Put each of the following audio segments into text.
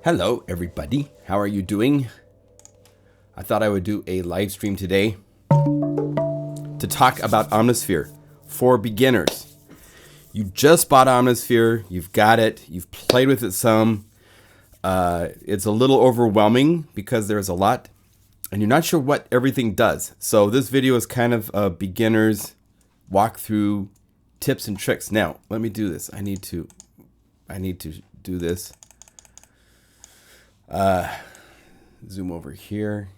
Hello everybody, how are you doing? I thought I would do a live stream today to talk about Omnisphere for beginners. You just bought Omnisphere, you've got it, you've played with it some. It's a little overwhelming because there's a lot and you're not sure what everything does. So this video is kind of a beginner's walkthrough tips and tricks. Now, let me do this. I need to do this. Zoom over here.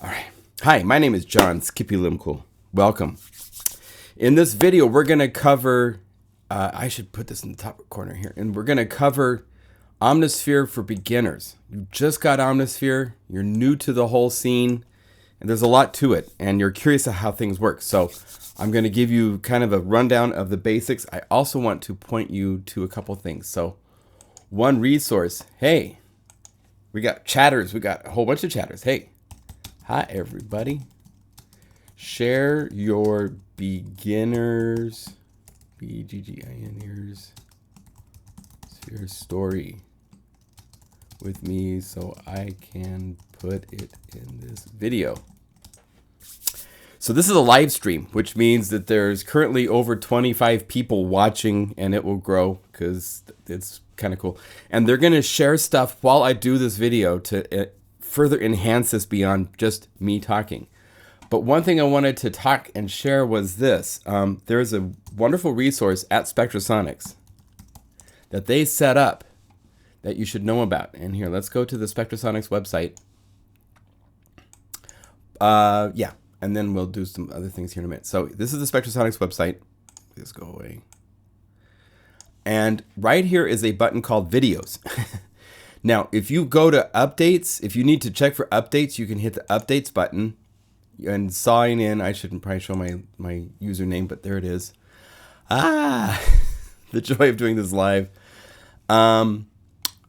All right. Hi, my name is John Skippy Limcool. Welcome. In this video, we're going to cover, I should put this in the top corner here, and we're going to cover Omnisphere for beginners. You just got Omnisphere, you're new to the whole scene, and there's a lot to it, and you're curious of how things work. So I'm going to give you kind of a rundown of the basics. I also want to point you to a couple things. So one resource, hey, we got chatters, we got a whole bunch of chatters. Hey, hi everybody. Share your beginners, BGGINers, sphere story with me so I can put it in this video. So this is a live stream, which means that there's currently over 25 people watching, and it will grow because it's kind of cool. And they're going to share stuff while I do this video to further enhance this beyond just me talking. But one thing I wanted to talk and share was this. There's a wonderful resource at Spectrasonics that they set up that you should know about. And here, let's go to the Spectrasonics website. Yeah. And then we'll do some other things here in a minute. So this is the Spectrasonics website. Please go away. And right here is a button called videos. Now, if you go to updates, if you need to check for updates, you can hit the updates button and sign in. I shouldn't probably show my username, but there it is. Ah, the joy of doing this live. I'll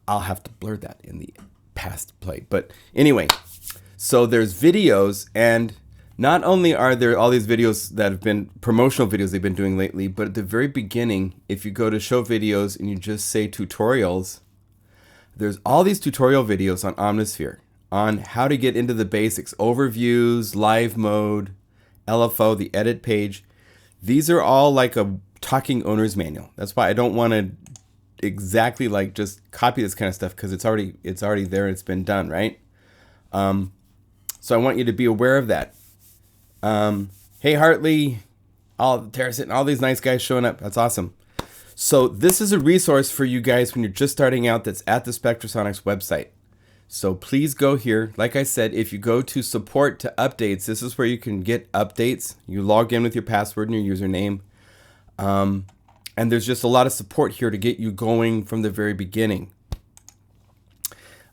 have to blur that in the past play. But anyway, so there's videos, and not only are there all these videos that have been promotional videos they've been doing lately, but at the very beginning, if you go to show videos and you just say tutorials, there's all these tutorial videos on Omnisphere on how to get into the basics, overviews, live mode, LFO, the edit page. These are all like a talking owner's manual. That's why I don't want to exactly like just copy this kind of stuff because it's already there and it's been done, right? So I want you to be aware of that. Hey Hartley, all these nice guys showing up. That's awesome. So this is a resource for you guys when you're just starting out that's at the Spectrasonics website. So please go here. Like I said, if you go to support to updates, this is where you can get updates. You log in with your password and your username. And there's just a lot of support here to get you going from the very beginning.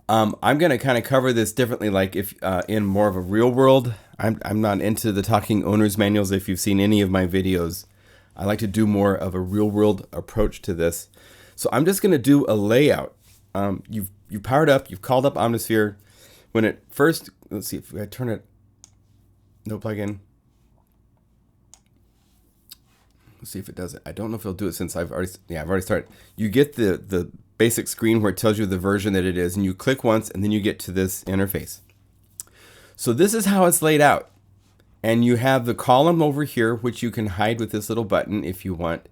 I'm going to kind of cover this differently, like if in more of a real world. I'm not into the talking owner's manuals. If you've seen any of my videos, I like to do more of a real world approach to this. So I'm just going to do a layout. You've powered up, you've called up Omnisphere. When it first, let's see if I turn it, no plugin. Let's see if it does it. I don't know if it'll do it since I've already started. You get the basic screen where it tells you the version that it is, and you click once and then you get to this interface. So this is how it's laid out. And you have the column over here, which you can hide with this little button if you want.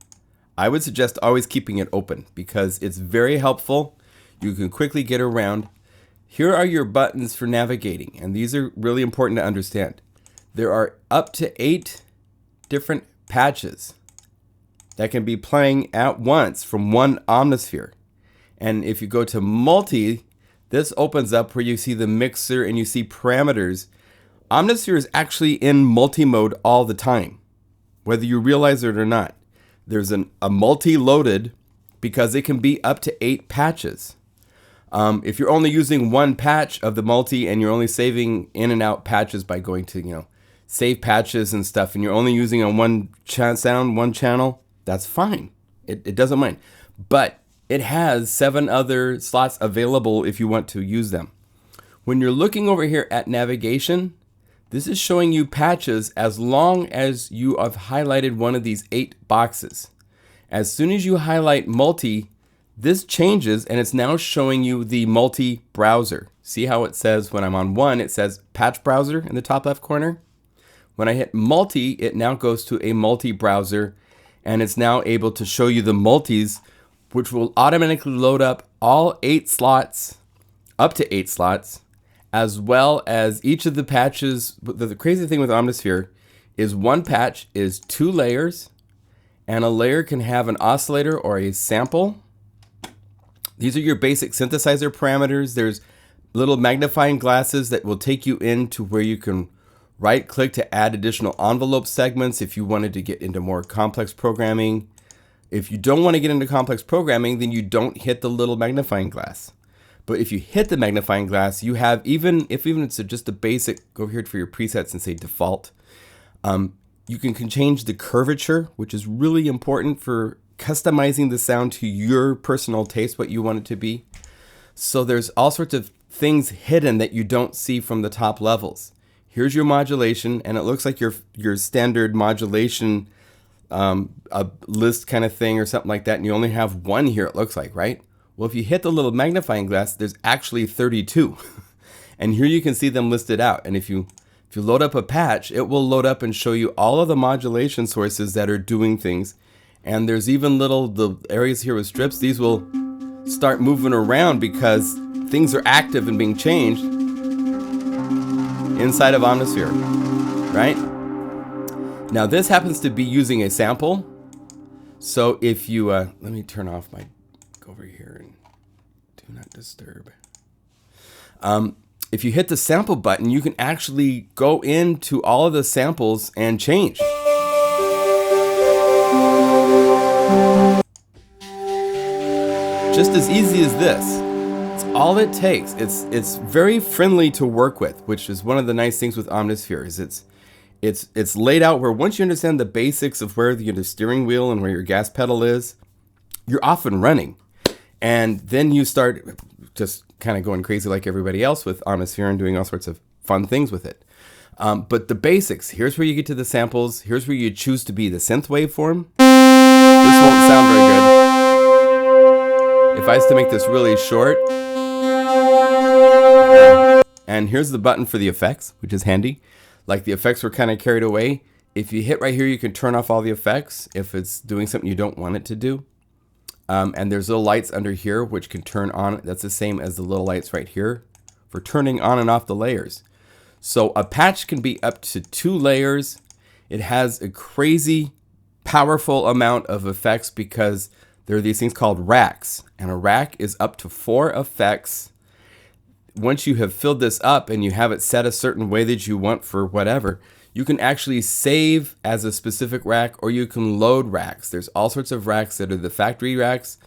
I would suggest always keeping it open because it's very helpful. You can quickly get around. Here are your buttons for navigating, and these are really important to understand. There are up to 8 different patches that can be playing at once from one Omnisphere. And if you go to multi, this opens up where you see the mixer and you see parameters. Omnisphere is actually in multi-mode all the time, whether you realize it or not. There's a multi-loaded because it can be up to 8 patches. If you're only using one patch of the multi and you're only saving in and out patches by going to, save patches and stuff, and you're only using on one channel, that's fine. It doesn't mind. But it has 7 other slots available if you want to use them. When you're looking over here at navigation, this is showing you patches as long as you have highlighted one of these 8 boxes. As soon as you highlight multi, this changes and it's now showing you the multi-browser. See how it says when I'm on one, it says patch browser in the top left corner? When I hit multi, it now goes to a multi-browser and it's now able to show you the multis, which will automatically load up all 8 slots, up to 8 slots, as well as each of the patches. The crazy thing with Omnisphere is one patch is 2 layers, and a layer can have an oscillator or a sample. These are your basic synthesizer parameters. There's little magnifying glasses that will take you into where you can right click to add additional envelope segments if you wanted to get into more complex programming. If you don't want to get into complex programming, then you don't hit the little magnifying glass. But if you hit the magnifying glass, you have, even if it's just a basic, go here for your presets and say default. You can change the curvature, which is really important for customizing the sound to your personal taste, what you want it to be. So there's all sorts of things hidden that you don't see from the top levels. Here's your modulation, and it looks like your standard modulation a list kind of thing or something like that, and you only have one here, it looks like, right? Well, if you hit the little magnifying glass, there's actually 32. And here you can see them listed out. And if you load up a patch, it will load up and show you all of the modulation sources that are doing things. And there's even the areas here with strips, these will start moving around because things are active and being changed inside of Omnisphere, right? Now this happens to be using a sample. So if you, let me turn off my, go over here and do not disturb. If you hit the sample button, you can actually go into all of the samples and change. Just as easy as this. It's all it takes. It's very friendly to work with, which is one of the nice things with Omnisphere. Is it's laid out where once you understand the basics of where the steering wheel and where your gas pedal is, you're off and running. And then you start just kind of going crazy like everybody else with Omnisphere and doing all sorts of fun things with it. But the basics, here's where you get to the samples. Here's where you choose to be the synth waveform. This won't sound very good. If I was to make this really short. And here's the button for the effects, which is handy. Like the effects were kind of carried away. If you hit right here, you can turn off all the effects if it's doing something you don't want it to do. And there's little lights under here which can turn on. That's the same as the little lights right here for turning on and off the layers. So a patch can be up to 2 layers. It has a crazy powerful amount of effects because there are these things called racks. And a rack is up to 4 effects. Once you have filled this up and you have it set a certain way that you want for whatever, you can actually save as a specific rack, or you can load racks. There's all sorts of racks that are the factory racks.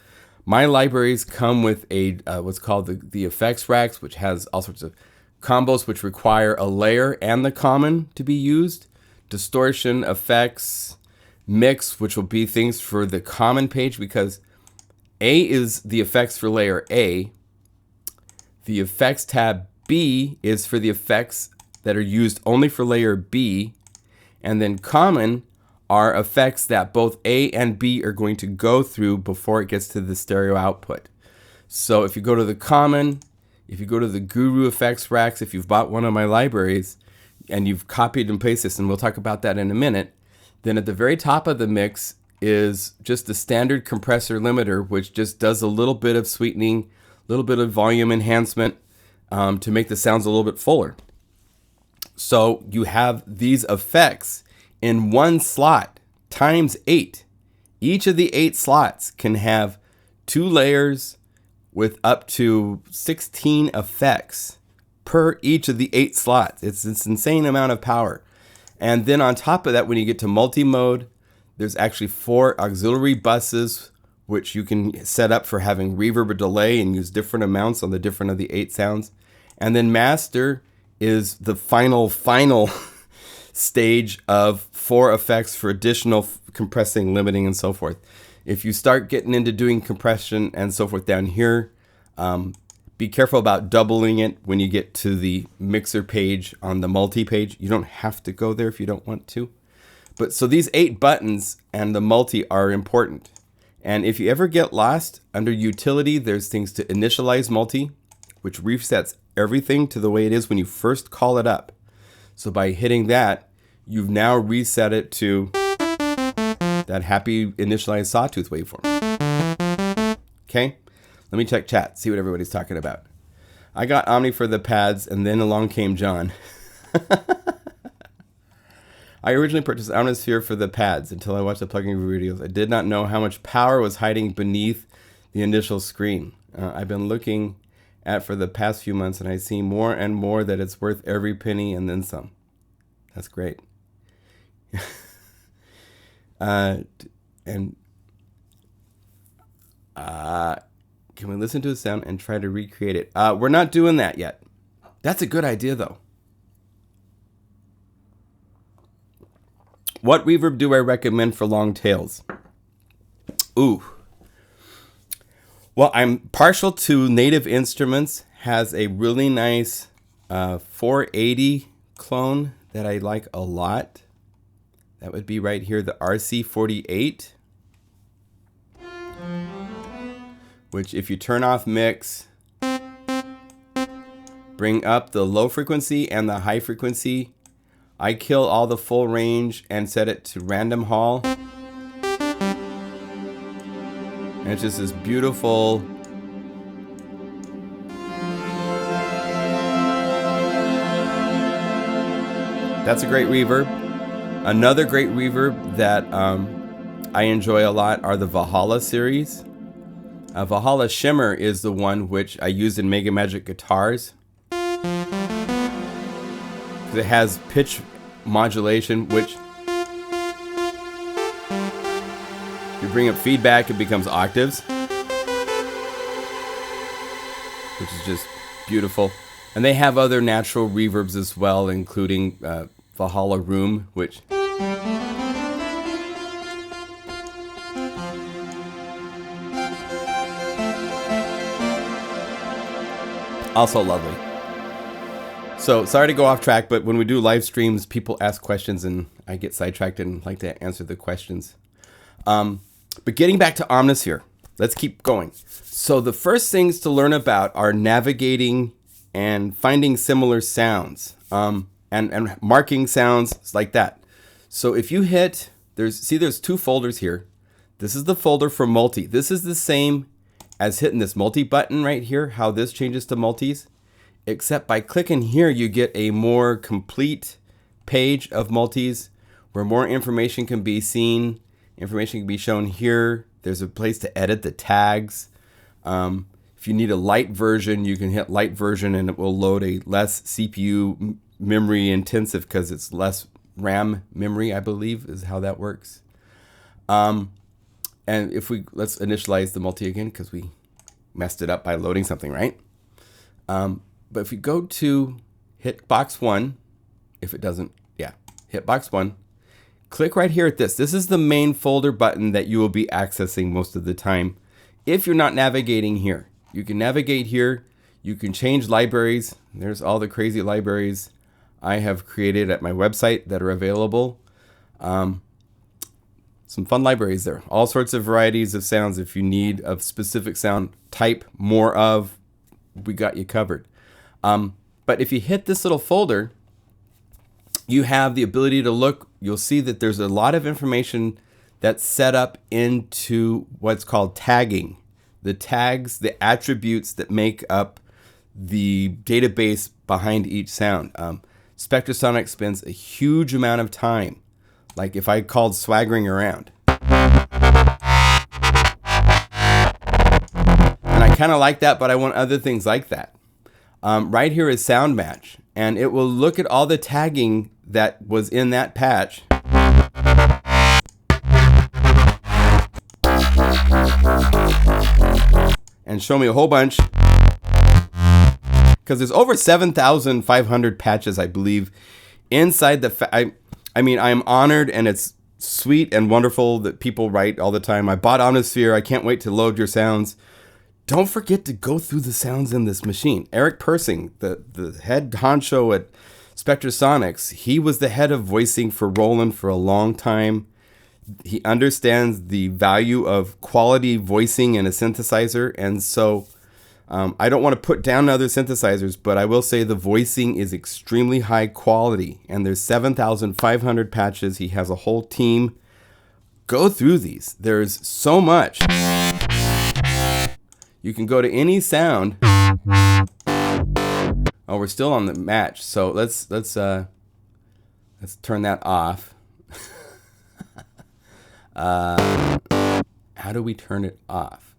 My libraries come with a what's called the effects racks, which has all sorts of combos which require a layer and the common to be used. Distortion, effects, mix, which will be things for the common page, because A is the effects for layer A. The effects tab B is for the effects that are used only for layer B, and then common are effects that both A and B are going to go through before it gets to the stereo output. So if you go to the common, if you go to the Guru effects racks, if you've bought one of my libraries and you've copied and pasted this, and we'll talk about that in a minute, then at the very top of the mix is just the standard compressor limiter, which just does a little bit of sweetening, a little bit of volume enhancement to make the sounds a little bit fuller. So you have these effects in one slot times 8. Each of the 8 slots can have 2 layers with up to 16 effects per each of the 8 slots. It's this insane amount of power. And then on top of that, when you get to multi-mode, there's actually 4 auxiliary buses, which you can set up for having reverb or delay and use different amounts on the different of the 8 sounds. And then master is the final stage of 4 effects for additional compressing, limiting, and so forth. If you start getting into doing compression and so forth down here, be careful about doubling it when you get to the mixer page on the multi page. You don't have to go there if you don't want to. But so these 8 buttons and the multi are important. And if you ever get lost, under utility, there's things to initialize multi, which resets everything to the way it is when you first call it up. So by hitting that, you've now reset it to that happy initialized sawtooth waveform. Okay, let me check chat, see what everybody's talking about. I got Omni for the pads, and then along came John. I originally purchased Omnisphere for the pads until I watched the plugin review videos. I did not know how much power was hiding beneath the initial screen. I've been looking at for the past few months, and I see more and more that it's worth every penny and then some. That's great. Can we listen to a sound and try to recreate it? We're not doing that yet. That's a good idea, though. What reverb do I recommend for long tails? Ooh. Well, I'm partial to Native Instruments. Has a really nice 480 clone that I like a lot. That would be right here, the RC48. Which, if you turn off mix, bring up the low frequency and the high frequency, I kill all the full range and set it to random hall. And it's just this beautiful, that's a great reverb. Another great reverb that I enjoy a lot are the Valhalla series. Valhalla Shimmer is the one which I used in Mega Magic Guitars. It has pitch modulation, which you bring up feedback, it becomes octaves, which is just beautiful. And they have other natural reverbs as well, including Valhalla Room, which also lovely. So sorry to go off track, but when we do live streams, people ask questions and I get sidetracked and like to answer the questions. But getting back to Omnisphere, let's keep going. So the first things to learn about are navigating and finding similar sounds, and marking sounds like that. So if you hit, there's two folders here. This is the folder for multi. This is the same as hitting this multi button right here, how this changes to multis. Except by clicking here, you get a more complete page of multis where more information can be seen. Information can be shown here. There's a place to edit the tags. If you need a light version, you can hit light version and it will load a less CPU memory intensive because it's less RAM memory, I believe, is how that works. And if let's initialize the multi again because we messed it up by loading something, right? But if you go to hit box 1, if it doesn't, hit box 1, click right here at this. This is the main folder button that you will be accessing most of the time. If you're not navigating here, you can navigate here. You can change libraries. There's all the crazy libraries I have created at my website that are available. Some fun libraries there. All sorts of varieties of sounds. If you need a specific sound type, more of, we got you covered. But if you hit this little folder, you have the ability to look. You'll see that there's a lot of information that's set up into what's called tagging. The tags, the attributes that make up the database behind each sound. Spectrasonic spends a huge amount of time. Like if I called swaggering around. And I kind of like that, but I want other things like that. Right here is sound match, and it will look at all the tagging that was in that patch. And show me a whole bunch. Because there's over 7,500 patches, I believe, inside the... I mean, I'm honored, and it's sweet and wonderful that people write all the time. I bought Omnisphere. I can't wait to load your sounds. Don't forget to go through the sounds in this machine. Eric Persing, the head honcho at Spectrasonics, he was the head of voicing for Roland for a long time. he understands the value of quality voicing in a synthesizer, and so I don't want to put down other synthesizers, but I will say the voicing is extremely high quality, and there's 7,500 patches. He has a whole team. Go through these. There's so much. You can go to any sound. Oh, we're still on the match, so let's turn that off. How do we turn it off?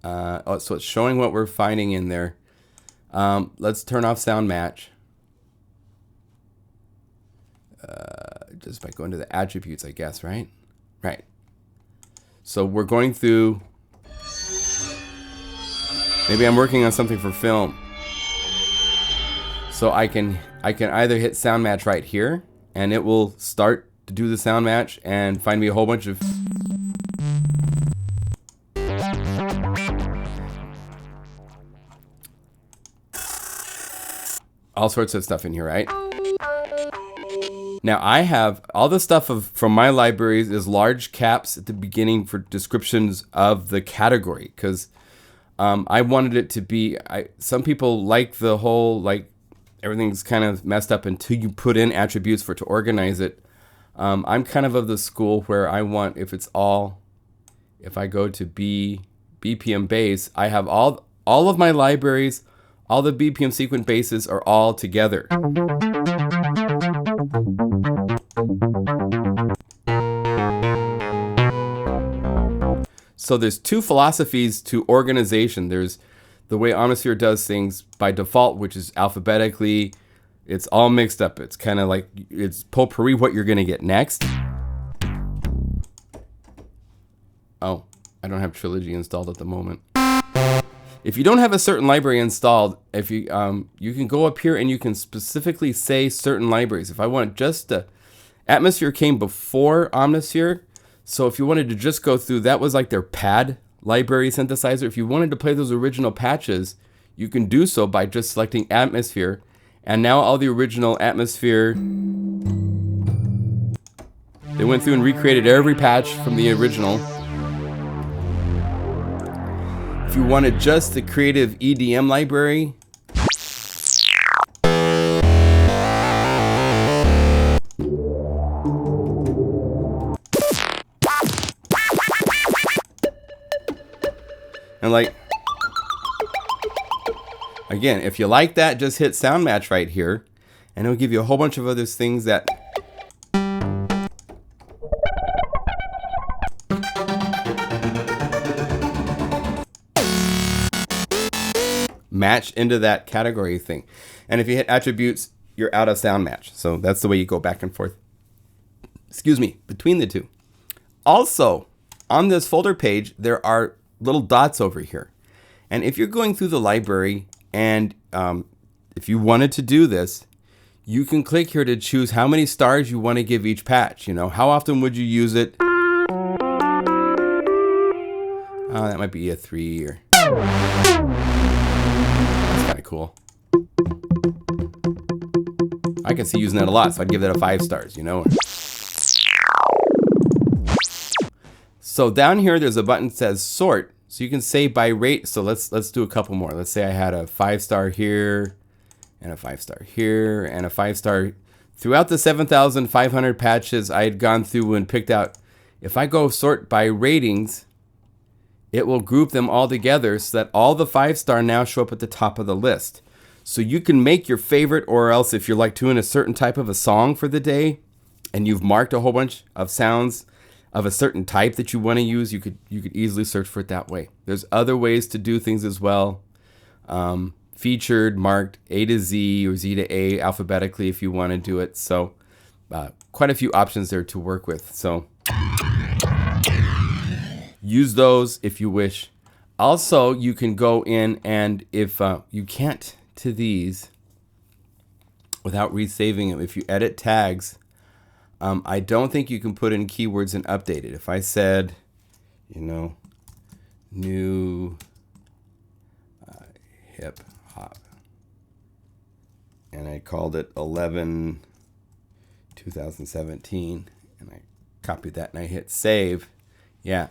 Oh, so it's showing what we're finding in there. Let's turn off sound match. Just by going to the attributes, I guess, right? Right. So we're going through. Maybe I'm working on something for film. So I can either hit sound match right here, and it will start to do the sound match and find me a whole bunch of all sorts of stuff in here, right? Now I have all the stuff from my libraries is large caps at the beginning for descriptions of the category, because I wanted it to be. Some people like the whole everything's kind of messed up until you put in attributes for it to organize it. I'm kind of the school where I want, if I go to BPM bass, I have all of my libraries, all the BPM sequence basses are all together. So there's two philosophies to organization. There's the way Omnisphere does things by default, which is alphabetically. It's all mixed up. It's kind of like it's potpourri what you're going to get next. Oh, I don't have Trilogy installed at the moment. If you don't have a certain library installed, if you can go up here and you can specifically say certain libraries. If I want just Atmosphere came before Omnisphere, so if you wanted to just go through, that was like their pad library synthesizer. If you wanted to play those original patches, you can do so by just selecting Atmosphere, and now all the original Atmosphere. They went through and recreated every patch from the original. If you wanted just the creative EDM library, and again, if you like that, just hit sound match right here, and it'll give you a whole bunch of other things that match into that category thing. And if you hit attributes, you're out of sound match. So that's the way you go back and forth, between the two. Also, on this folder page, there are little dots over here. And if you're going through the library and if you wanted to do this, you can click here to choose how many stars you want to give each patch. How often would you use it? Oh, that might be a 3 or... That's kind of cool. I can see using that a lot, so I'd give that a 5 stars, So down here, there's a button that says sort. So you can say by rate. So let's do a couple more. Let's say I had a 5-star here, and a 5-star here, and a 5-star. Throughout the 7,500 patches, I had gone through and picked out, if I go sort by ratings, it will group them all together so that all the 5-star now show up at the top of the list. So you can make your favorite, or else if you're doing a certain type of a song for the day, and you've marked a whole bunch of sounds of a certain type that you want to use, you could easily search for it that way. There's other ways to do things as well. Featured, marked A to Z or Z to A alphabetically if you want to do it. So quite a few options there to work with. So use those if you wish. Also, you can go in, and if you can't to these without resaving them, if you edit tags, I don't think you can put in keywords and update it. If I said, new hip hop, and I called it 11/2017, and I copy that and I hit save. Yeah.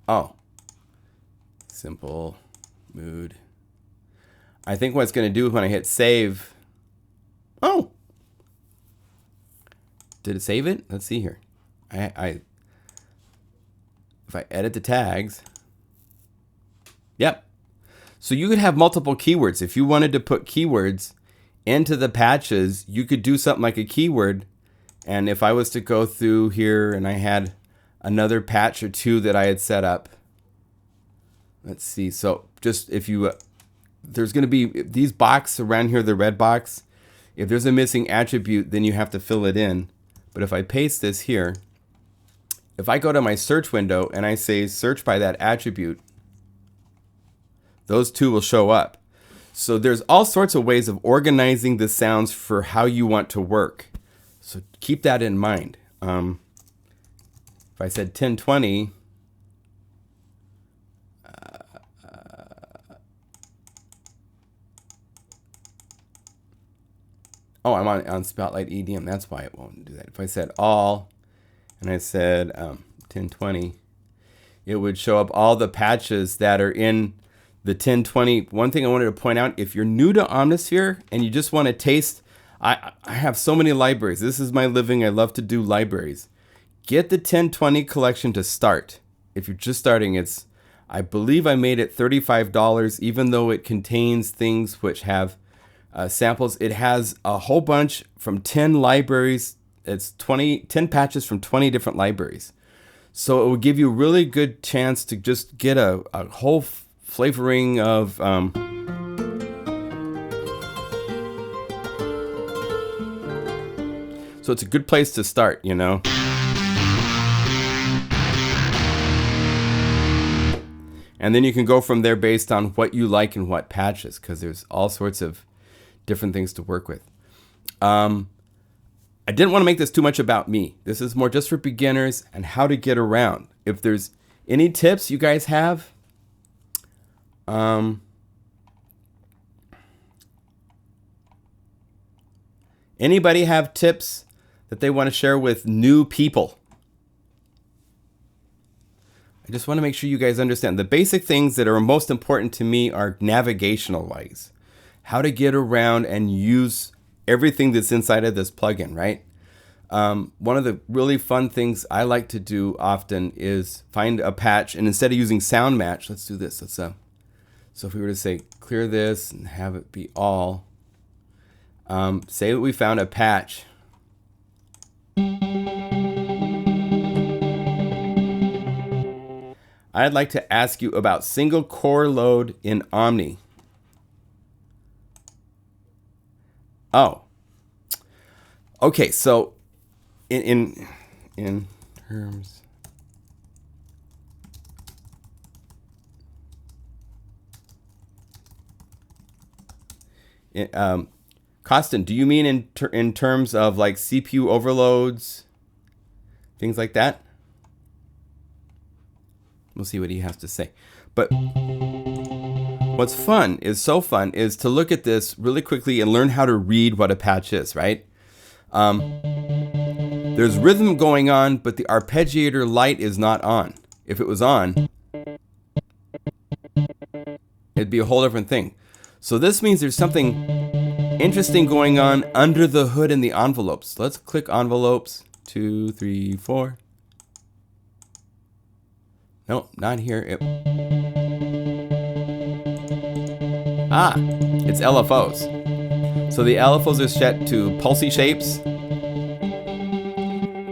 Oh. Simple mood. I think what it's going to do when I hit save. Oh. Did it save it? Let's see here. If I edit the tags. Yep. So you could have multiple keywords. If you wanted to put keywords into the patches, you could do something like a keyword. And if I was to go through here and I had another patch or two that I had set up. Let's see. So just if you, there's going to be these boxes around here, the red box. If there's a missing attribute, then you have to fill it in. But if I paste this here, if I go to my search window and I say search by that attribute, those two will show up. So there's all sorts of ways of organizing the sounds for how you want to work. So keep that in mind. If I said 1020, oh, I'm on Spotlight EDM. That's why it won't do that. If I said all, and I said 1020, it would show up all the patches that are in the 1020. One thing I wanted to point out, if you're new to Omnisphere and you just want to taste, I have so many libraries. This is my living. I love to do libraries. Get the 1020 collection to start. If you're just starting, it's, I believe I made it $35, even though it contains things which have samples. It has a whole bunch from 10 libraries. It's 10 patches from 20 different libraries. So it will give you a really good chance to just get a whole flavoring of so it's a good place to start, you know. And then you can go from there based on what you like and what patches, because there's all sorts of different things to work with. I didn't want to make this too much about me. This is more just for beginners and how to get around. If there's any tips you guys have, anybody have tips that they want to share with new people? I just want to make sure you guys understand the basic things that are most important to me are navigational wise. How to get around and use everything that's inside of this plugin, right? One of the really fun things I like to do often is find a patch, and instead of using sound match, let's do this. Let's so if we were to say clear this and have it be all, say that we found a patch. I'd like to ask you about single core load in Omni. Oh, okay. So in terms, Costin, do you mean in terms of like CPU overloads, things like that? We'll see what he has to say. But what's fun is to look at this really quickly and learn how to read what a patch is, right? There's rhythm going on, but the arpeggiator light is not on. If it was on, it'd be a whole different thing. So this means there's something interesting going on under the hood in the envelopes. Let's click envelopes. 2, 3, 4. No, not here. It's LFOs. So the LFOs are set to pulsy shapes,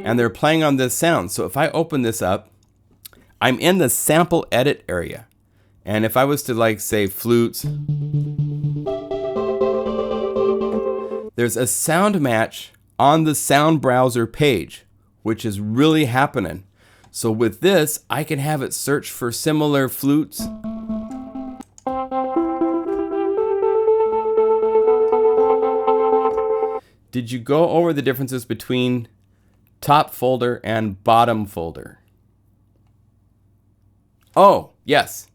and they're playing on this sound. So if I open this up, I'm in the sample edit area. And if I was to like say flutes, there's a sound match on the sound browser page, which is really happening. So with this, I can have it search for similar flutes. Did you go over the differences between top folder and bottom folder? Oh, yes.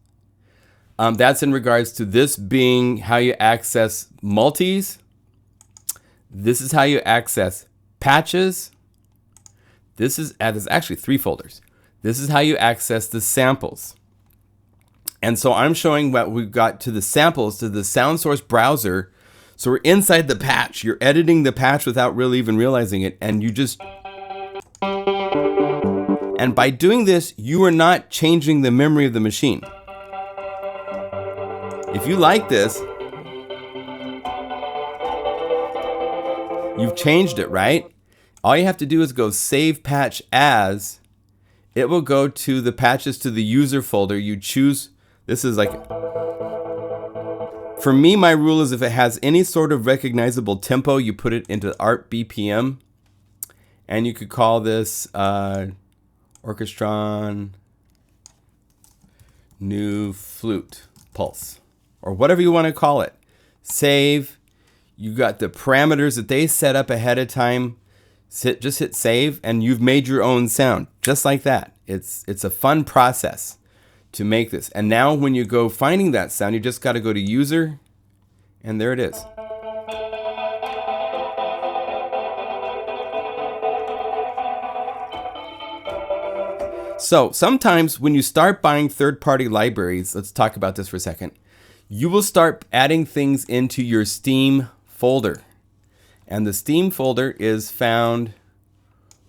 That's in regards to this being how you access multis. This is how you access patches, there's actually 3 folders. This is how you access the samples. And so I'm showing what we've got to the samples, to the sound source browser. So we're inside the patch. You're editing the patch without really even realizing it. And by doing this, you are not changing the memory of the machine. If you like this, you've changed it, right? All you have to do is go save patch as. It will go to the patches to the user folder. You choose, this is like, for me, my rule is if it has any sort of recognizable tempo, you put it into art BPM. And you could call this Orchestron New Flute Pulse, or whatever you want to call it. Save. You got the parameters that they set up ahead of time. Just hit save, and you've made your own sound, just like that. It's a fun process to make this. And now when you go finding that sound, you just got to go to user, and there it is. So sometimes when you start buying third-party libraries, let's talk about this for a second, you will start adding things into your Steam folder. And the Steam folder is found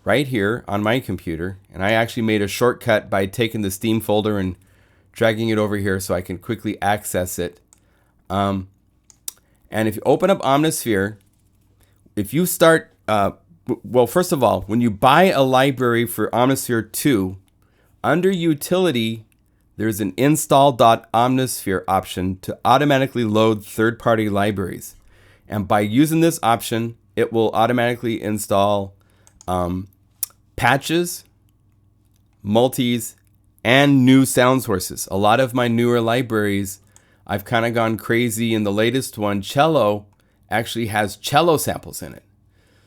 right here on my computer. And I actually made a shortcut by taking the Steam folder and dragging it over here so I can quickly access it. And if you open up Omnisphere, if you start, well, first of all, when you buy a library for Omnisphere 2, under Utility, there's an install.omnisphere option to automatically load third-party libraries. And by using this option, it will automatically install patches, multis, and new sound sources. A lot of my newer libraries, I've kind of gone crazy. In the latest one, Cello actually has cello samples in it.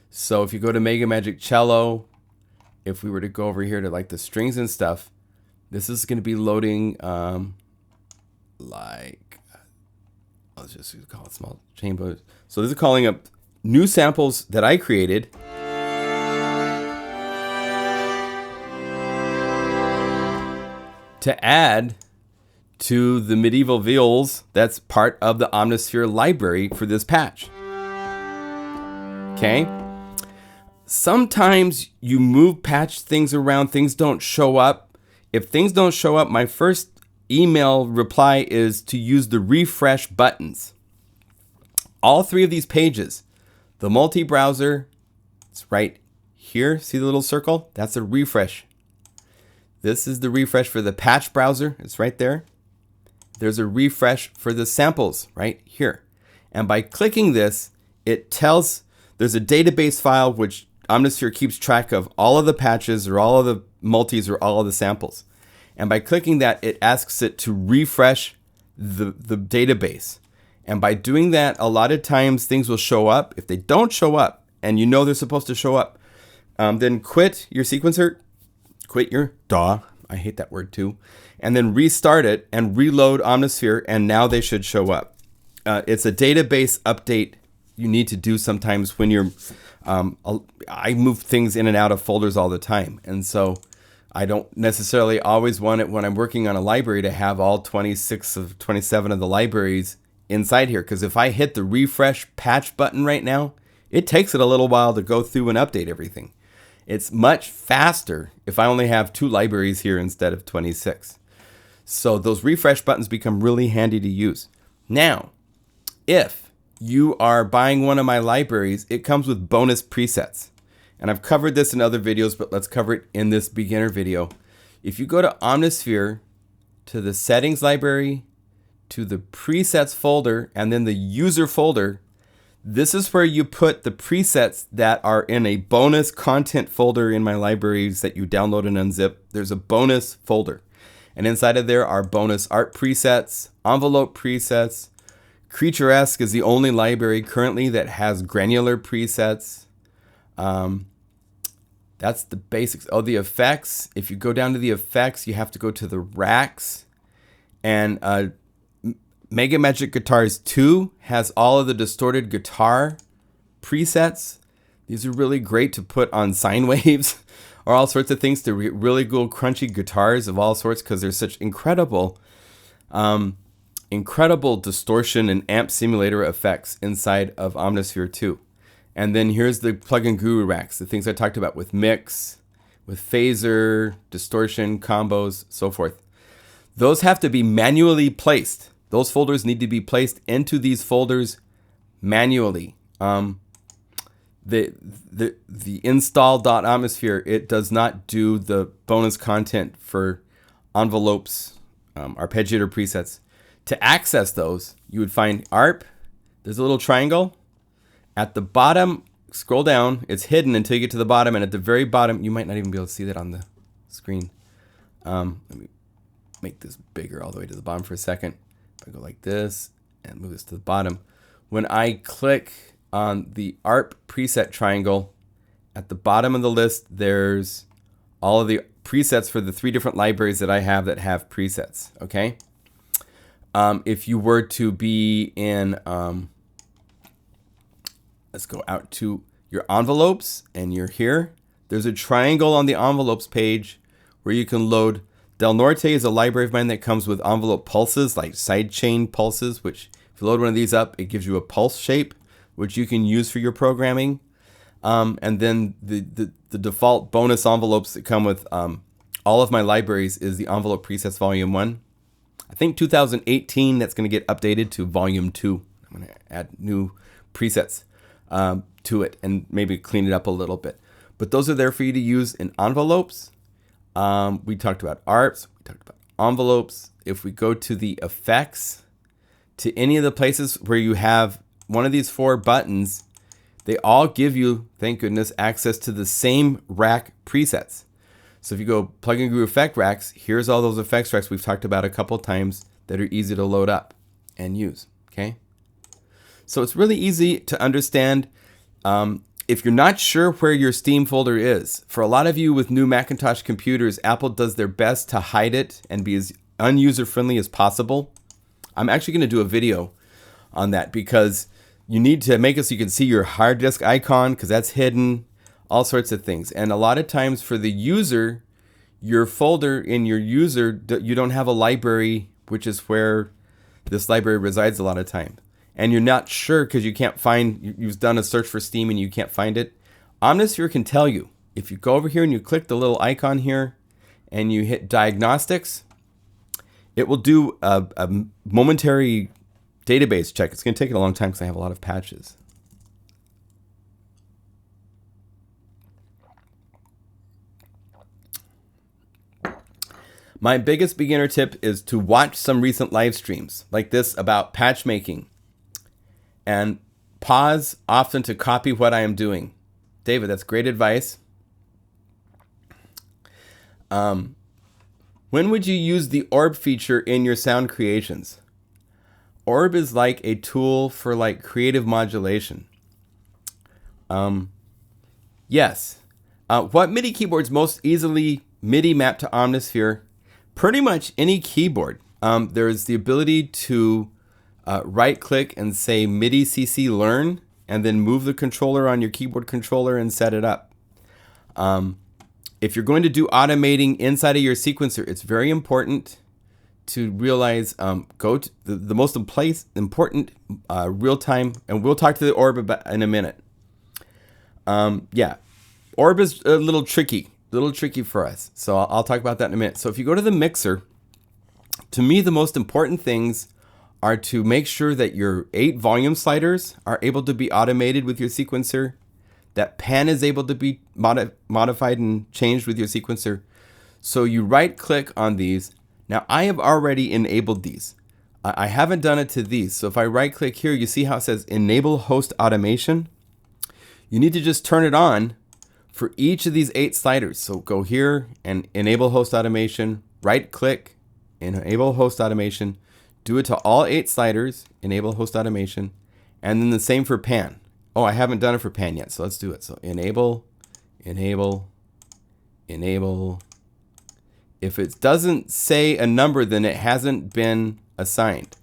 So if you go to Mega Magic Cello, if we were to go over here to like the strings and stuff, this is going to be loading like, let's just call it small chambers. So this is calling up new samples that I created. To add to the medieval viols that's part of the Omnisphere library for this patch. Okay? Sometimes you move patch things around, things don't show up. If things don't show up, my first email reply is to use the refresh buttons. All 3 of these pages, the multi-browser, it's right here. See the little circle? That's a refresh. This is the refresh for the patch browser. It's right there. There's a refresh for the samples right here. And by clicking this, it tells, there's a database file which Omnisphere keeps track of all of the patches or all of the multis or all of the samples. And by clicking that, it asks it to refresh the database. And by doing that, a lot of times things will show up. If they don't show up, and you know they're supposed to show up, then quit your sequencer, quit your DAW, I hate that word too, and then restart it and reload Omnisphere, and now they should show up. It's a database update you need to do sometimes when you're, I move things in and out of folders all the time. And so I don't necessarily always want it when I'm working on a library to have all 26 of 27 of the libraries inside here, because if I hit the refresh patch button right now, it takes it a little while to go through and update everything. It's much faster if I only have 2 libraries here instead of 26. So those refresh buttons become really handy to use. Now, if you are buying one of my libraries, it comes with bonus presets. And I've covered this in other videos, but let's cover it in this beginner video. If you go to Omnisphere, to the settings library, to the presets folder, and then the user folder, this is where you put the presets that are in a bonus content folder in my libraries that you download and unzip. There's a bonus folder. And inside of there are bonus art presets, envelope presets. Creaturesque is the only library currently that has granular presets. That's the basics. Oh, the effects. If you go down to the effects, you have to go to the racks. And Mega Magic Guitars 2 has all of the distorted guitar presets. These are really great to put on sine waves or all sorts of things to really cool crunchy guitars of all sorts, because there's such incredible distortion and amp simulator effects inside of Omnisphere 2. And then here's the plugin guru racks, the things I talked about with mix, with phaser, distortion, combos, so forth. Those have to be manually placed. Those folders need to be placed into these folders manually. The install.omnisphere, it does not do the bonus content for envelopes, arpeggiator presets. To access those, you would find ARP. There's a little triangle. At the bottom, scroll down. It's hidden until you get to the bottom. And at the very bottom, you might not even be able to see that on the screen. Let me make this bigger all the way to the bottom for a second. If I go like this and move this to the bottom. When I click on the ARP preset triangle, at the bottom of the list, there's all of the presets for the 3 different libraries that I have that have presets, okay? If you were to be in, let's go out to your envelopes, and you're here. There's a triangle on the envelopes page where you can load. Del Norte is a library of mine that comes with envelope pulses, like sidechain pulses, which if you load one of these up, it gives you a pulse shape, which you can use for your programming. And then the default bonus envelopes that come with all of my libraries is the envelope presets volume 1. I think 2018, that's going to get updated to volume 2. I'm going to add new presets to it and maybe clean it up a little bit. But those are there for you to use in envelopes. We talked about ARPs. We talked about envelopes. If we go to the effects, to any of the places where you have one of these 4 buttons, they all give you, thank goodness, access to the same rack presets. So if you go plugin guru effect racks, here's all those effects racks we've talked about a couple times that are easy to load up and use, okay? So it's really easy to understand. If you're not sure where your Steam folder is, for a lot of you with new Macintosh computers, Apple does their best to hide it and be as unuser-friendly as possible. I'm actually going to do a video on that, because you need to make it so you can see your hard disk icon, because that's hidden, all sorts of things. And a lot of times for the user, your folder in your user, you don't have a library, which is where this library resides a lot of time. And you're not sure because you can't find, you've done a search for Steam and you can't find it. Omnisphere can tell you. If you go over here and you click the little icon here and you hit diagnostics, it will do a momentary database check. It's going to take it a long time because I have a lot of patches. My biggest beginner tip is to watch some recent live streams like this about patch making and pause often to copy what I am doing. David, that's great advice. When would you use the orb feature in your sound creations? Orb is like a tool for like creative modulation. Yes. What MIDI keyboards most easily MIDI map to Omnisphere? Pretty much any keyboard. There's the ability to right click and say MIDI CC learn, and then move the controller on your keyboard controller and set it up. If you're going to do automating inside of your sequencer, it's very important to realize, go to the most important real-time, and we'll talk to the orb about in a minute. Yeah, orb is a little tricky for us. So I'll talk about that in a minute. So if you go to the mixer, to me, the most important things are to make sure that your 8 volume sliders are able to be automated with your sequencer, that pan is able to be modified and changed with your sequencer. So you right click on these. Now I have already enabled these. I haven't done it to these. So if I right click here, you see how it says enable host automation. You need to just turn it on for each of these 8 sliders. So go here and enable host automation, right click, enable host automation, do it to all 8 sliders, enable host automation, and then the same for pan. Oh, I haven't done it for pan yet, so let's do it. So enable. If it doesn't say a number, then it hasn't been assigned.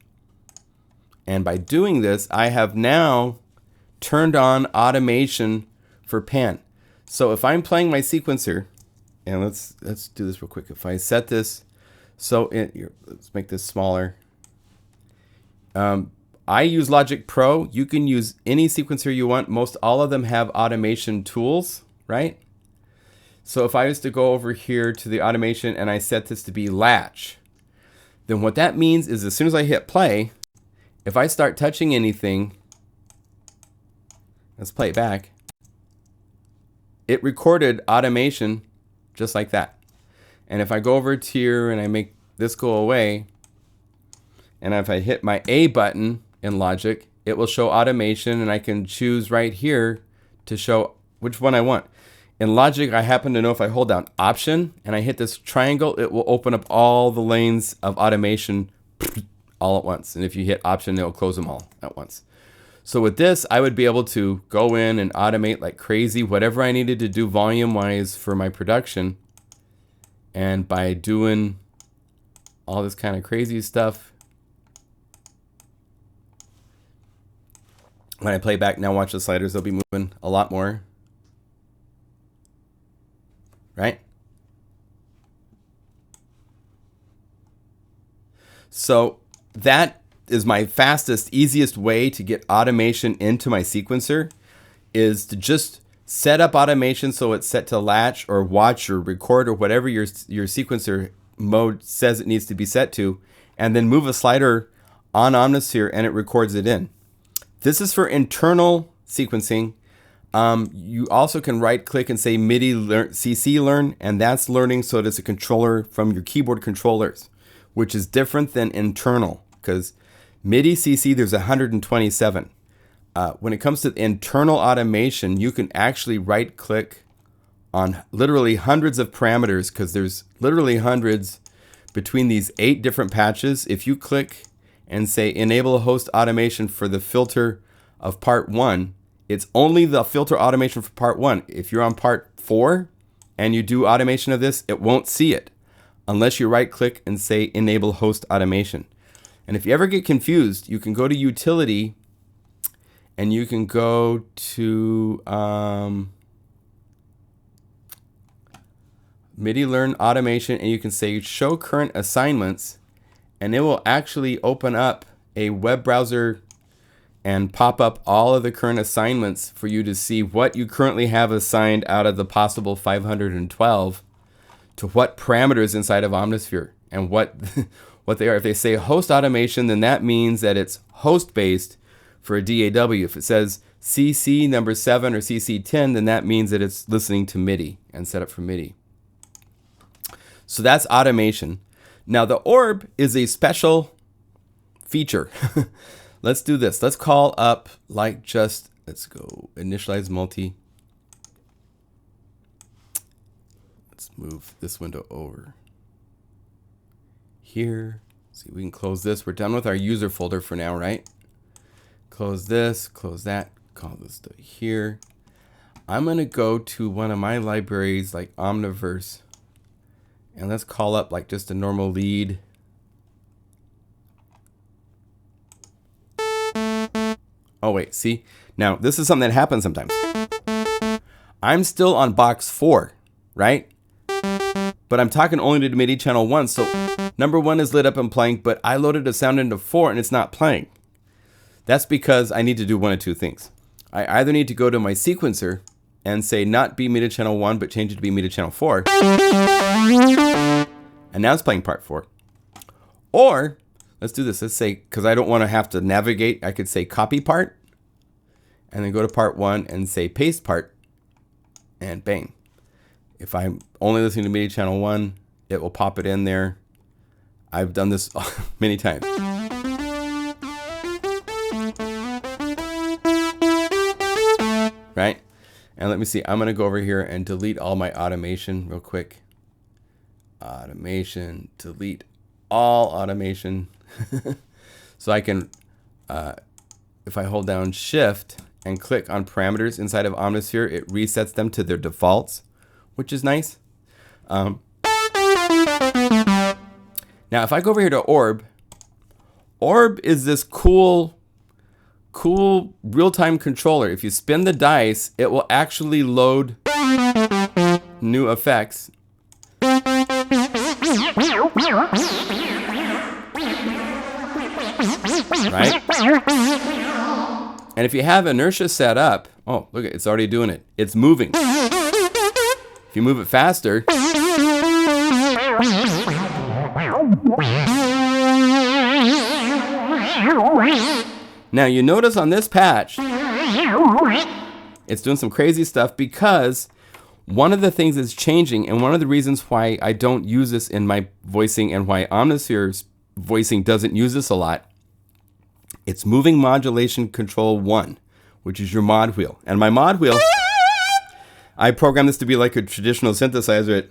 And by doing this, I have now turned on automation for pan. So if I'm playing my sequencer And let's do this real quick. If I set this, so let's make this smaller. I use Logic Pro. You can use any sequencer you want. Most all of them have automation tools, right? So if I was to go over here to the automation and I set this to be latch, then what that means is as soon as I hit play, if I start touching anything, let's play it back, it recorded automation just like that. And if I go over to here and I make this go away, and if I hit my A button in Logic, it will show automation, and I can choose right here to show which one I want. In Logic, I happen to know if I hold down Option and I hit this triangle, it will open up all the lanes of automation all at once. And if you hit Option, it'll close them all at once. So with this, I would be able to go in and automate like crazy, whatever I needed to do volume-wise for my production. And by doing all this kind of crazy stuff, when I play back now, watch the sliders, they'll be moving a lot more. Right? So that is my fastest, easiest way to get automation into my sequencer, is to just set up automation so it's set to latch or watch or record or whatever your sequencer mode says it needs to be set to, and then move a slider on Omnisphere and it records it in. This is for internal sequencing. You also can right click and say MIDI CC learn, and that's learning so that it's a controller from your keyboard controllers, which is different than internal, because MIDI CC there's 127. When it comes to internal automation, you can actually right click on literally hundreds of parameters, because there's literally hundreds between these 8 different patches. If you click and say enable host automation for the filter of part 1, it's only the filter automation for part 1. If you're on part 4 and you do automation of this, it won't see it unless you right click and say enable host automation. And if you ever get confused, you can go to utility and you can go to MIDI learn automation, and you can say show current assignments, and it will actually open up a web browser and pop up all of the current assignments for you to see what you currently have assigned out of the possible 512 to what parameters inside of Omnisphere and what they are. If they say host automation, then that means that it's host based for a DAW. If it says CC number 7 or CC 10, then that means that it's listening to MIDI and set up for MIDI. So that's automation. Now the orb is a special feature. Let's do this. Let's call up let's go initialize multi. Let's move this window over here. See, we can close this. We're done with our user folder for now, right? Close this, close that, call this to here. I'm going to go to one of my libraries like Omniverse, and let's call up like just a normal lead. Oh wait, see? Now this is something that happens sometimes. I'm still on box 4, right? But I'm talking only to MIDI channel 1, so number 1 is lit up and playing, but I loaded a sound into 4 and it's not playing. That's because I need to do one of two things. I either need to go to my sequencer and say not be MIDI channel 1, but change it to be MIDI channel 4. And now it's playing part 4. Or, let's do this. Let's say, because I don't want to have to navigate, I could say copy part, and then go to part 1 and say paste part, and bang. If I'm only listening to MIDI channel 1, it will pop it in there. I've done this many times. Right? And let me see. I'm going to go over here and delete all my automation real quick. Automation, delete all automation. So I can, if I hold down Shift and click on parameters inside of Omnisphere, it resets them to their defaults, which is nice. Now, if I go over here to Orb, Orb is this cool real-time controller. If you spin the dice, it will actually load new effects Right? And if you have inertia set up, oh, look, it's already doing it. It's moving. If you move it faster, now you notice on this patch, it's doing some crazy stuff because one of the things that's changing, and one of the reasons why I don't use this in my voicing and why Omnisphere's voicing doesn't use this a lot, it's moving modulation control 1, which is your mod wheel. And my mod wheel, I programmed this to be like a traditional synthesizer.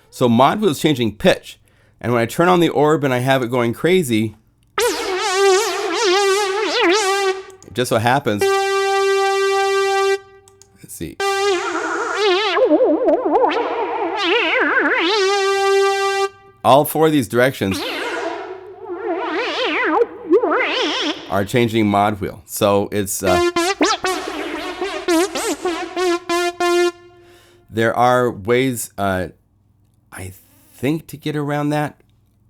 So mod wheel is changing pitch. And when I turn on the orb and I have it going crazy, it just so happens, let's see. All four of these directions are changing mod wheel. So it's there are ways I think to get around that.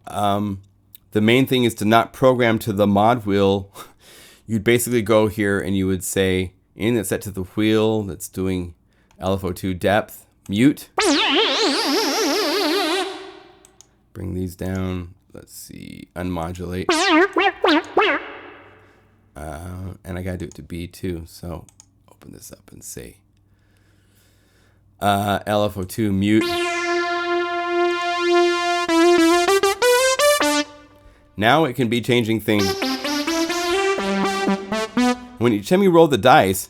The main thing is to not program to the mod wheel. You'd basically go here and you would say anything that's set to the wheel that's doing LFO2 depth, mute. Bring these down. Let's see, unmodulate. And I gotta do it to B too. So open this up and say LFO2 mute. Now it can be changing things. When each time you roll the dice,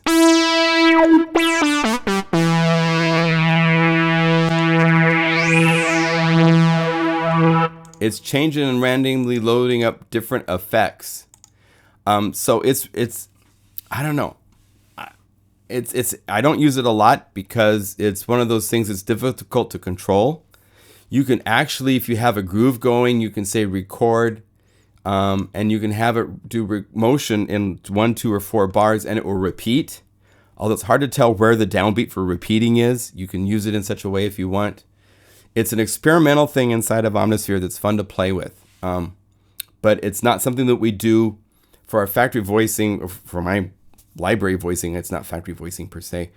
it's changing and randomly loading up different effects. So it's I don't know. I don't use it a lot because it's one of those things that's difficult to control. You can actually, if you have a groove going, you can say record, and you can have it do motion in 1, 2, or 4 bars, and it will repeat. Although it's hard to tell where the downbeat for repeating is, you can use it in such a way if you want. It's an experimental thing inside of Omnisphere that's fun to play with. But it's not something that we do for our factory voicing, or for my library voicing. It's not factory voicing per se.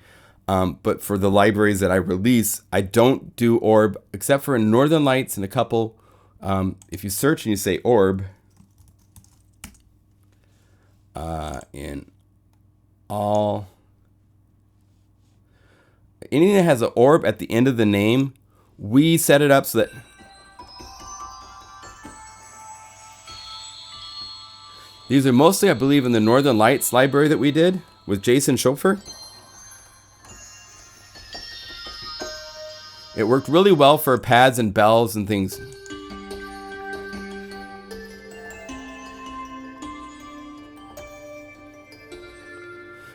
But for the libraries that I release, I don't do orb, except for in Northern Lights and a couple. If you search and you say orb, in all, anything that has an orb at the end of the name, we set it up so that these are mostly, I believe, in the Northern Lights library that we did with Jason Schoepfer. It worked really well for pads and bells and things.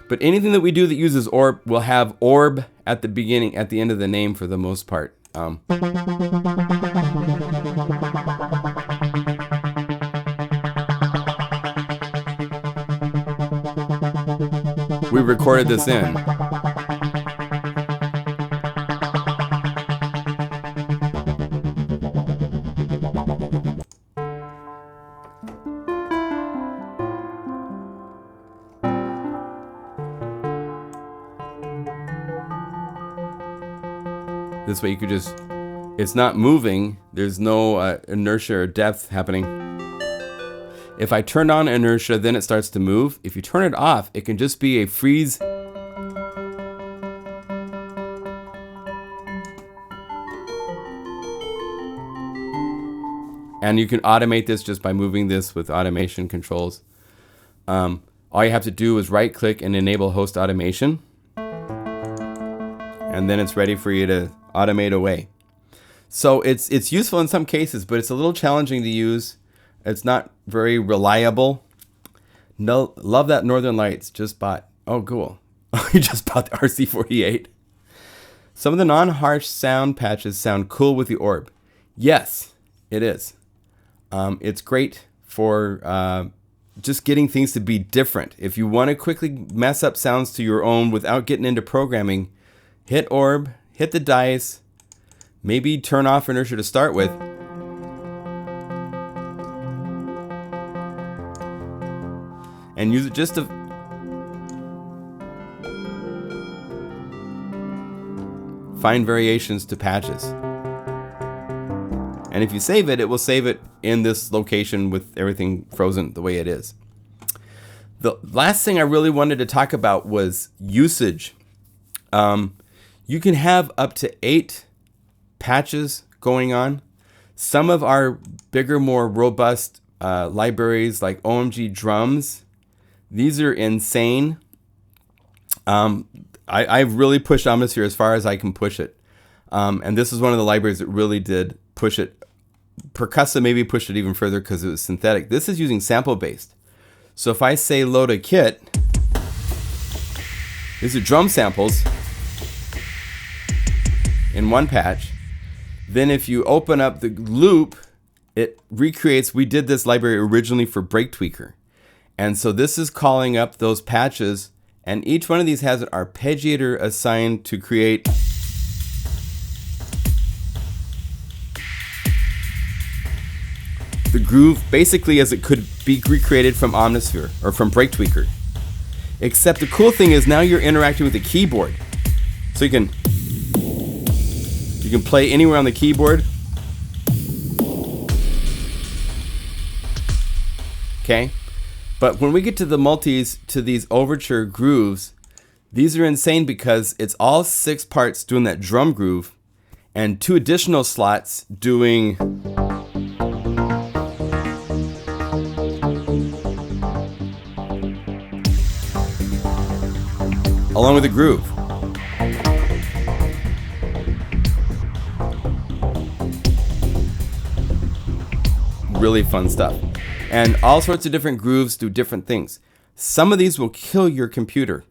But anything that we do that uses orb will have orb at the beginning, at the end of the name for the most part. We recorded this in. This way you could just, it's not moving, there's no inertia or depth happening. If I turn on inertia, then it starts to move. If you turn it off, it can just be a freeze. And you can automate this just by moving this with automation controls. All you have to do is right click and enable host automation. And then it's ready for you to automate away. So it's useful in some cases, but it's a little challenging to use. It's not very reliable. No, love that Northern Lights. Just bought. Oh, cool. You just bought the RC48. Some of the non-harsh sound patches sound cool with the orb. Yes, it is. It's great for just getting things to be different. If you want to quickly mess up sounds to your own without getting into programming, hit orb, hit the dice, maybe turn off inertia to start with. And use it just to find variations to patches. And if you save it, it will save it in this location with everything frozen the way it is. The last thing I really wanted to talk about was usage. You can have up to 8 patches going on. Some of our bigger, more robust libraries like OMG drums, these are insane. I've really pushed Omnisphere as far as I can push it. And this is one of the libraries that really did push it. Percussa maybe pushed it even further because it was synthetic. This is using sample-based. So if I say load a kit, these are drum samples in one patch. Then if you open up the loop, it recreates, we did this library originally for Break Tweaker. And so this is calling up those patches, and each one of these has an arpeggiator assigned to create the groove basically as it could be recreated from Omnisphere or from Break Tweaker. Except the cool thing is now you're interacting with the keyboard. So you can play anywhere on the keyboard. Okay? But when we get to the multis, to these overture grooves, these are insane because it's all 6 parts doing that drum groove and 2 additional slots doing along with the groove. Really fun stuff. And all sorts of different grooves do different things. Some of these will kill your computer,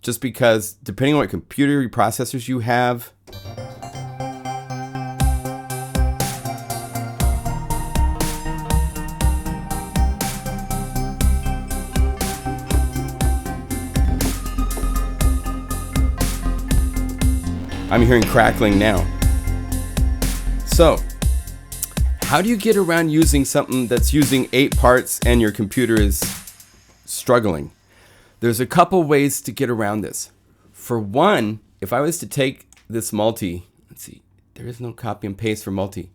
just because depending on what computer processors you have. I'm hearing crackling now. So, how do you get around using something that's using 8 parts and your computer is struggling? There's a couple ways to get around this. For one, if I was to take this multi, let's see, there is no copy and paste for multi.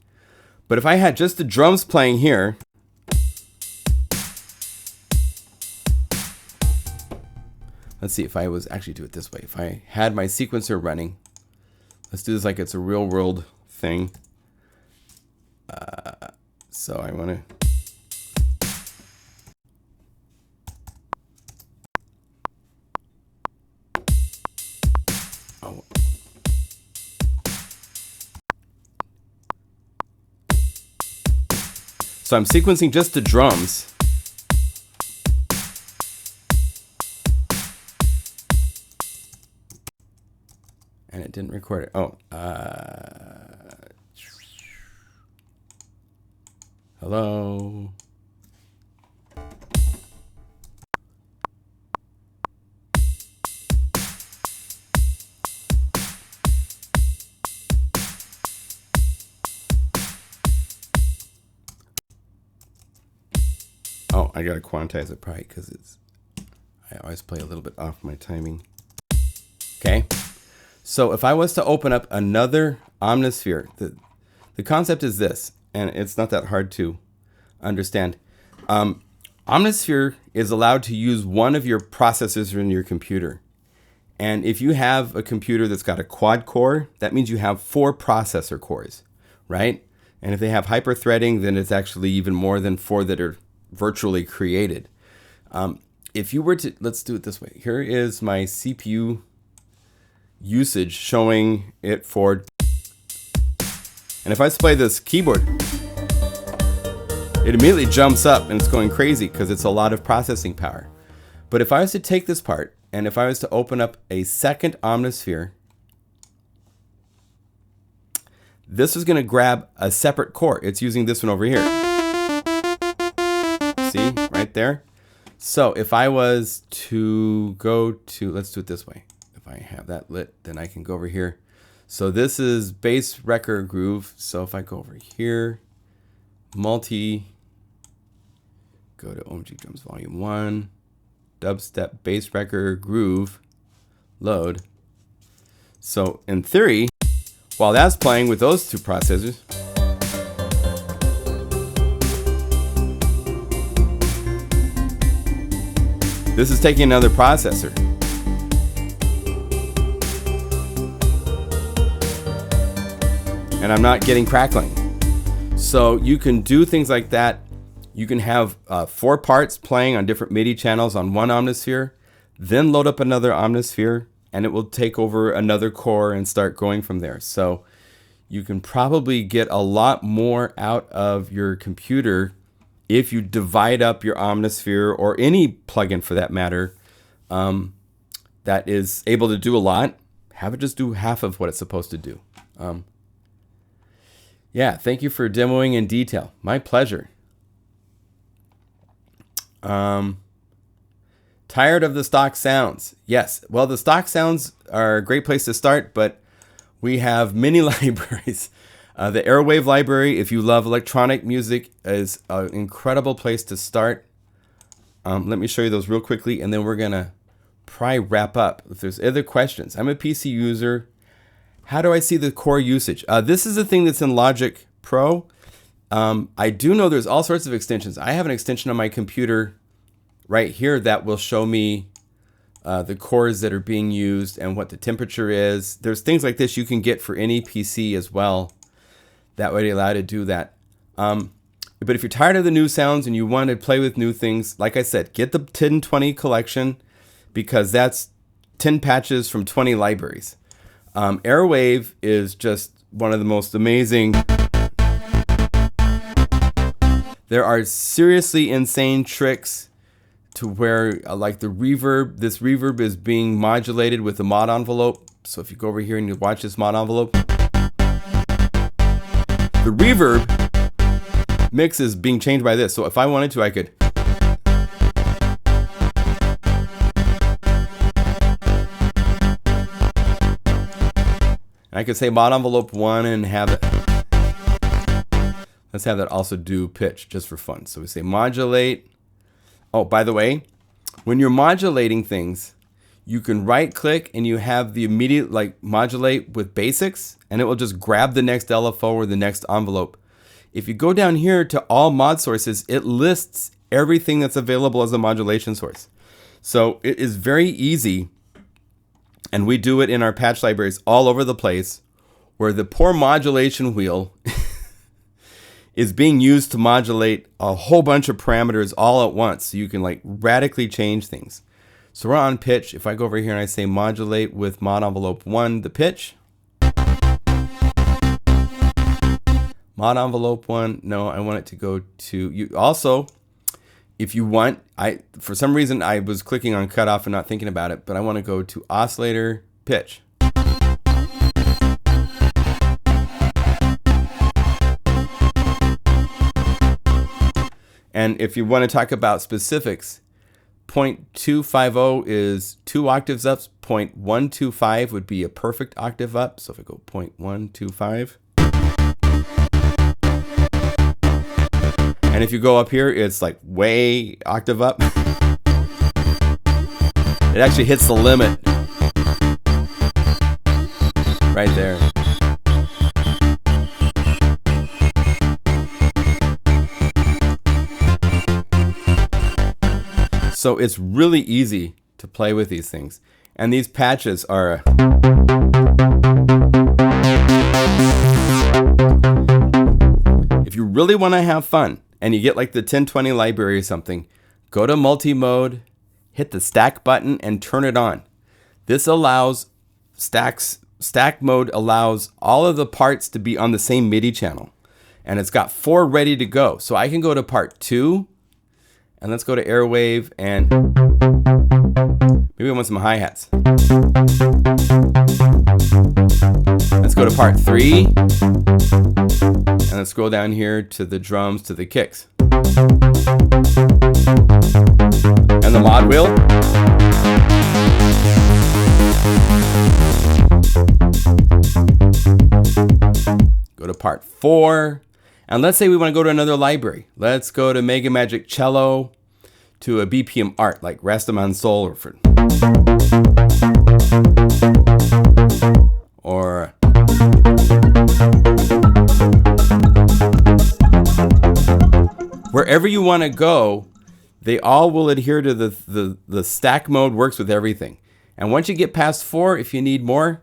But if I had just the drums playing here, let's see if I was actually do it this way. If I had my sequencer running, let's do this like it's a real world thing. So I want to. Oh. So I'm sequencing just the drums. And it didn't record it. Oh, hello. Oh, I gotta quantize it probably because I always play a little bit off my timing. Okay. So if I was to open up another Omnisphere, the concept is this, and it's not that hard to understand. Omnisphere is allowed to use one of your processors in your computer. And if you have a computer that's got a quad core, that means you have 4 processor cores, right? And if they have hyper-threading, then it's actually even more than 4 that are virtually created. If you were to, let's do it this way. Here is my CPU usage showing it for, and if I play this keyboard, it immediately jumps up and it's going crazy because it's a lot of processing power. But if I was to take this part and if I was to open up a second Omnisphere, this is going to grab a separate core. It's using this one over here. See, right there. So if I was to go to, let's do it this way. If I have that lit, then I can go over here. So this is bass wrecker groove. So if I go over here, multi, go to OMG Drums Volume 1, dubstep bass wrecker groove, load. So in theory, while that's playing with those two processors, this is taking another processor. And I'm not getting crackling. So you can do things like that. You can have 4 parts playing on different MIDI channels on one Omnisphere, then load up another Omnisphere, and it will take over another core and start going from there. So you can probably get a lot more out of your computer if you divide up your Omnisphere, or any plugin for that matter, that is able to do a lot. Have it just do half of what it's supposed to do. Yeah, thank you for demoing in detail. My pleasure. Tired of the stock sounds? Yes. Well, the stock sounds are a great place to start, but we have many libraries. The Airwave library, if you love electronic music, is an incredible place to start. Let me show you those real quickly, and then we're going to probably wrap up. If there's other questions, I'm a PC user. How do I see the core usage? This is the thing that's in Logic Pro. I do know there's all sorts of extensions. I have an extension on my computer right here that will show me the cores that are being used and what the temperature is. There's things like this you can get for any PC as well that would allow you to do that. But if you're tired of the new sounds and you want to play with new things, like I said, get the 1020 collection, because that's 10 patches from 20 libraries. Airwave is just one of the most amazing. There are seriously insane tricks to where, like the reverb, this reverb is being modulated with the mod envelope. So if you go over here and you watch this mod envelope, the reverb mix is being changed by this. So if I wanted to, I could. I could say mod envelope 1 and have it. Let's have that also do pitch just for fun. So we say modulate. Oh, by the way, when you're modulating things, you can right click and you have the immediate like modulate with basics, and it will just grab the next LFO or the next envelope. If you go down here to all mod sources, it lists everything that's available as a modulation source. So it is very easy, and we do it in our patch libraries all over the place, where the poor modulation wheel is being used to modulate a whole bunch of parameters all at once. So you can like radically change things. So we're on pitch. If I go over here and I say modulate with mod envelope 1, the pitch. Mod envelope 1, no, I want it to go to you. Also, if you want, for some reason I was clicking on cutoff and not thinking about it, but I want to go to oscillator pitch. And if you want to talk about specifics, 0.250 is 2 octaves up. 0.125 would be a perfect octave up. So if I go 0.125. And if you go up here, it's like way octave up. It actually hits the limit right there. So it's really easy to play with these things. And these patches are if you really want to have fun and you get like the 1020 library or something, go to multi-mode, hit the stack button and turn it on. This allows stack mode allows all of the parts to be on the same MIDI channel. And it's got 4 ready to go. So I can go to part 2. And let's go to Airwave, and maybe I want some hi-hats. Let's go to part 3. And let's scroll down here to the drums, to the kicks. And the mod wheel. part 4. And let's say we want to go to another library. Let's go to Mega Magic Cello, to a BPM art like Rastaman Soul or wherever you want to go, they all will adhere to the stack mode. Works with everything. And once you get past 4, if you need more,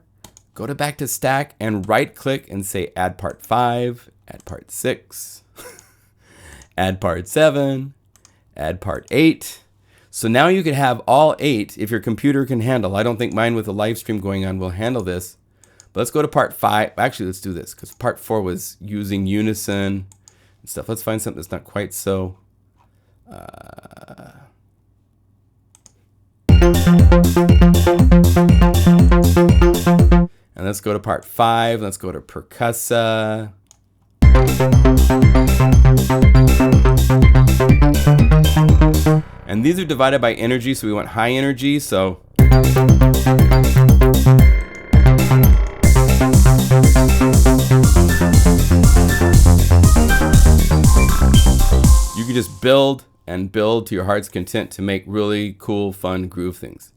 go to back to stack and right click and say add part 5, add part 6, add part 7, add part 8. So now you could have all 8 if your computer can handle. I don't think mine with the live stream going on will handle this. But let's go to part 5. Actually, let's do this because part 4 was using unison and stuff. Let's find something that's not quite so. And let's go to part 5. Let's go to percussa. And these are divided by energy, so we want high energy. So you can just build and build to your heart's content to make really cool, fun groove things.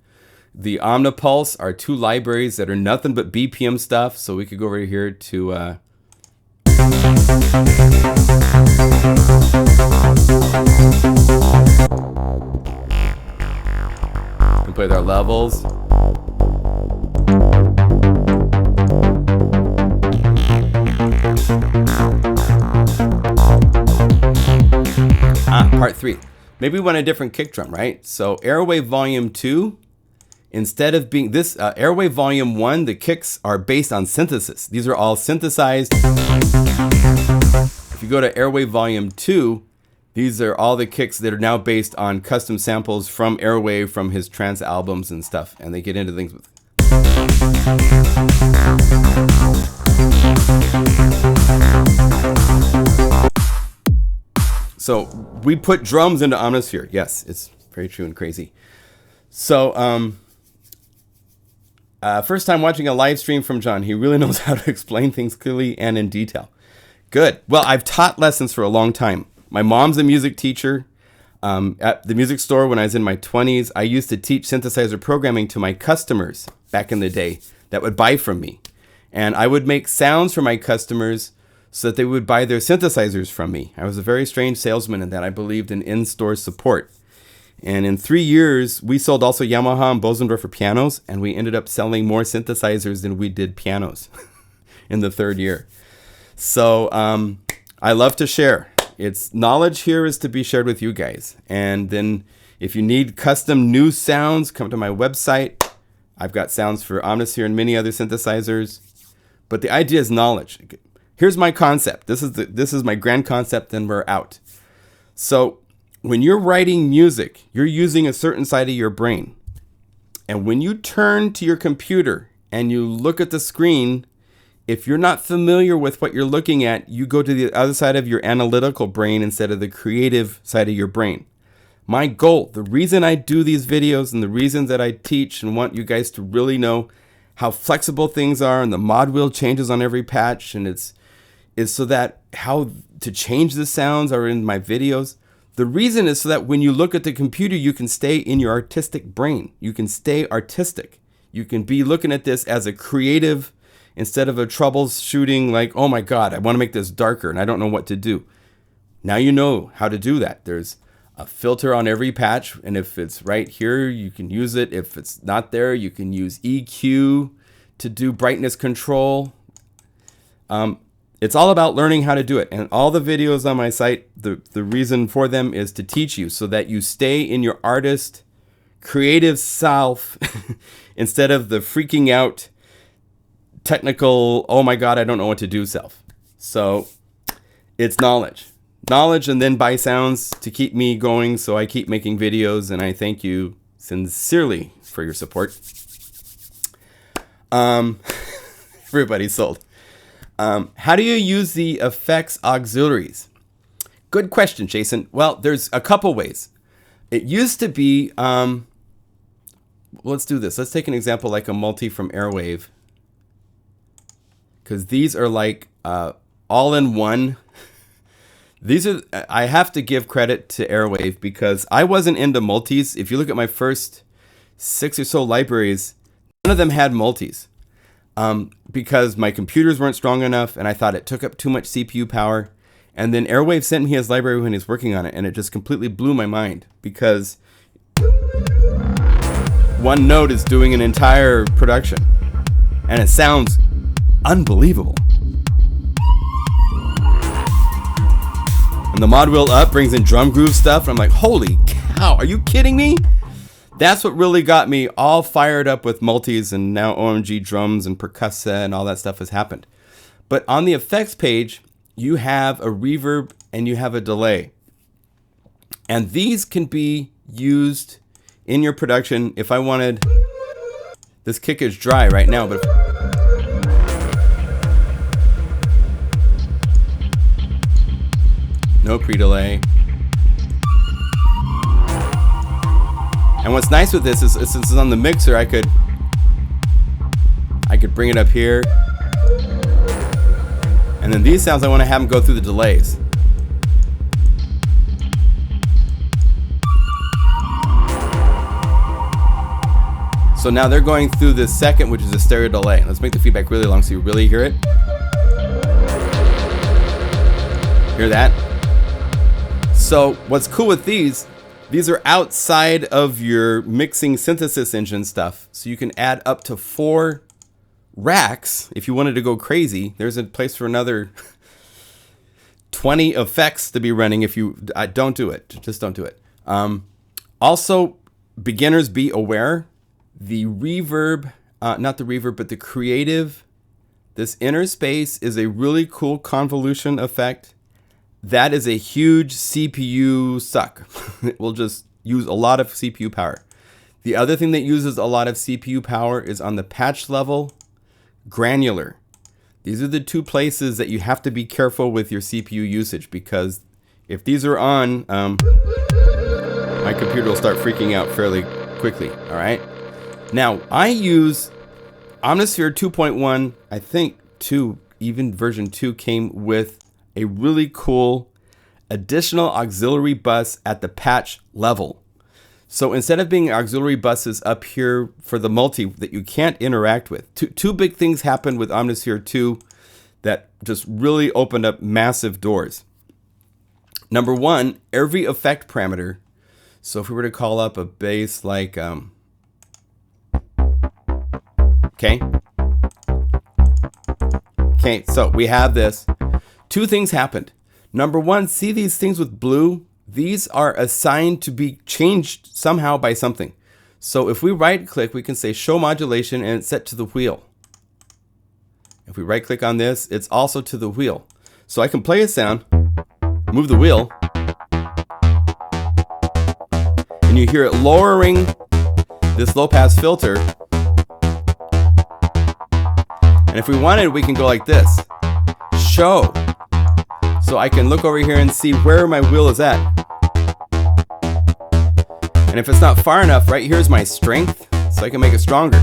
The Omnipulse are 2 libraries that are nothing but BPM stuff. So we could go over here to and play with our levels. Part 3. Maybe we want a different kick drum, right? So Airwave Volume 2, instead of being this Airwave Volume 1, the kicks are based on synthesis. These are all synthesized. If you go to Airwave Volume 2, these are all the kicks that are now based on custom samples from Airwave, from his trance albums and stuff. And they get into things with. So we put drums into Omnisphere. Yes, it's very true and crazy. So first time watching a live stream from John. He really knows how to explain things clearly and in detail. Good. Well, I've taught lessons for a long time. My mom's a music teacher. At the music store when I was in my 20s, I used to teach synthesizer programming to my customers back in the day that would buy from me. And I would make sounds for my customers so that they would buy their synthesizers from me. I was a very strange salesman in that I believed in in-store support. And in 3 years, we sold also Yamaha and Bosendorfer pianos, and we ended up selling more synthesizers than we did pianos in the 3rd year. So I love to share. It's knowledge here is to be shared with you guys. And then if you need custom new sounds, come to my website. I've got sounds for Omnisphere and many other synthesizers. But the idea is knowledge. Here's my concept. This is my grand concept, then we're out. So when you're writing music, you're using a certain side of your brain. And when you turn to your computer and you look at the screen, if you're not familiar with what you're looking at, you go to the other side of your analytical brain instead of the creative side of your brain. My goal, the reason I do these videos and the reason that I teach and want you guys to really know how flexible things are and the mod wheel changes on every patch, and is so that how to change the sounds are in my videos. The reason is so that when you look at the computer, you can stay in your artistic brain. You can stay artistic. You can be looking at this as a creative instead of a troubleshooting like, oh my God, I want to make this darker and I don't know what to do. Now you know how to do that. There's a filter on every patch, and if it's right here, you can use it. If it's not there, you can use EQ to do brightness control. It's all about learning how to do it. And all the videos on my site, the reason for them is to teach you so that you stay in your artist, creative self instead of the freaking out, technical, oh my God, I don't know what to do self. So it's knowledge. Knowledge, and then buy sounds to keep me going, so I keep making videos, and I thank you sincerely for your support. Everybody's sold. How do you use the effects auxiliaries? Good question, Jason. Well, there's a couple ways. It used to be, let's do this. Let's take an example like a multi from Airwave, because these are like all all-in-one. These are, I have to give credit to Airwave because I wasn't into multis. If you look at my first 6 or so libraries, none of them had multis because my computers weren't strong enough and I thought it took up too much CPU power. And then Airwave sent me his library when he was working on it, and it just completely blew my mind because one node is doing an entire production and it sounds unbelievable. And the mod wheel up brings in drum groove stuff, and I'm like, holy cow, are you kidding me? That's what really got me all fired up with multis, and now OMG drums and percussa and all that stuff has happened. But on the effects page, you have a reverb and you have a delay. And these can be used in your production. If I wanted, this kick is dry right now, but no pre-delay. And what's nice with this is since it's on the mixer, I could bring it up here. And then these sounds, I want to have them go through the delays. So now they're going through this second, which is a stereo delay. Let's make the feedback really long so you really hear it. Hear that? So what's cool with these are outside of your mixing synthesis engine stuff. So you can add up to 4 racks if you wanted to go crazy. There's a place for another 20 effects to be running if you don't do it. Just don't do it. Also, beginners, be aware. The reverb, not the reverb, but the creative, this inner space is a really cool convolution effect. That is a huge CPU suck. It will just use a lot of CPU power. The other thing that uses a lot of CPU power is on the patch level, granular. These are the 2 places that you have to be careful with your CPU usage, because if these are on, my computer will start freaking out fairly quickly, all right? Now, I use Omnisphere 2.1, I think 2, even version 2 came with a really cool additional auxiliary bus at the patch level. So instead of being auxiliary buses up here for the multi that you can't interact with, two big things happened with Omnisphere 2 that just really opened up massive doors. Number one, every effect parameter. So if we were to call up a bass like, okay, so we have this. 2 things happened. Number one, see these things with blue? These are assigned to be changed somehow by something. So if we right click, we can say show modulation and it's set to the wheel. If we right click on this, it's also to the wheel. So I can play a sound, move the wheel, and you hear it lowering this low pass filter. And if we wanted, we can go like this, show. So I can look over here and see where my wheel is at. And if it's not far enough, right here's my strength, so I can make it stronger.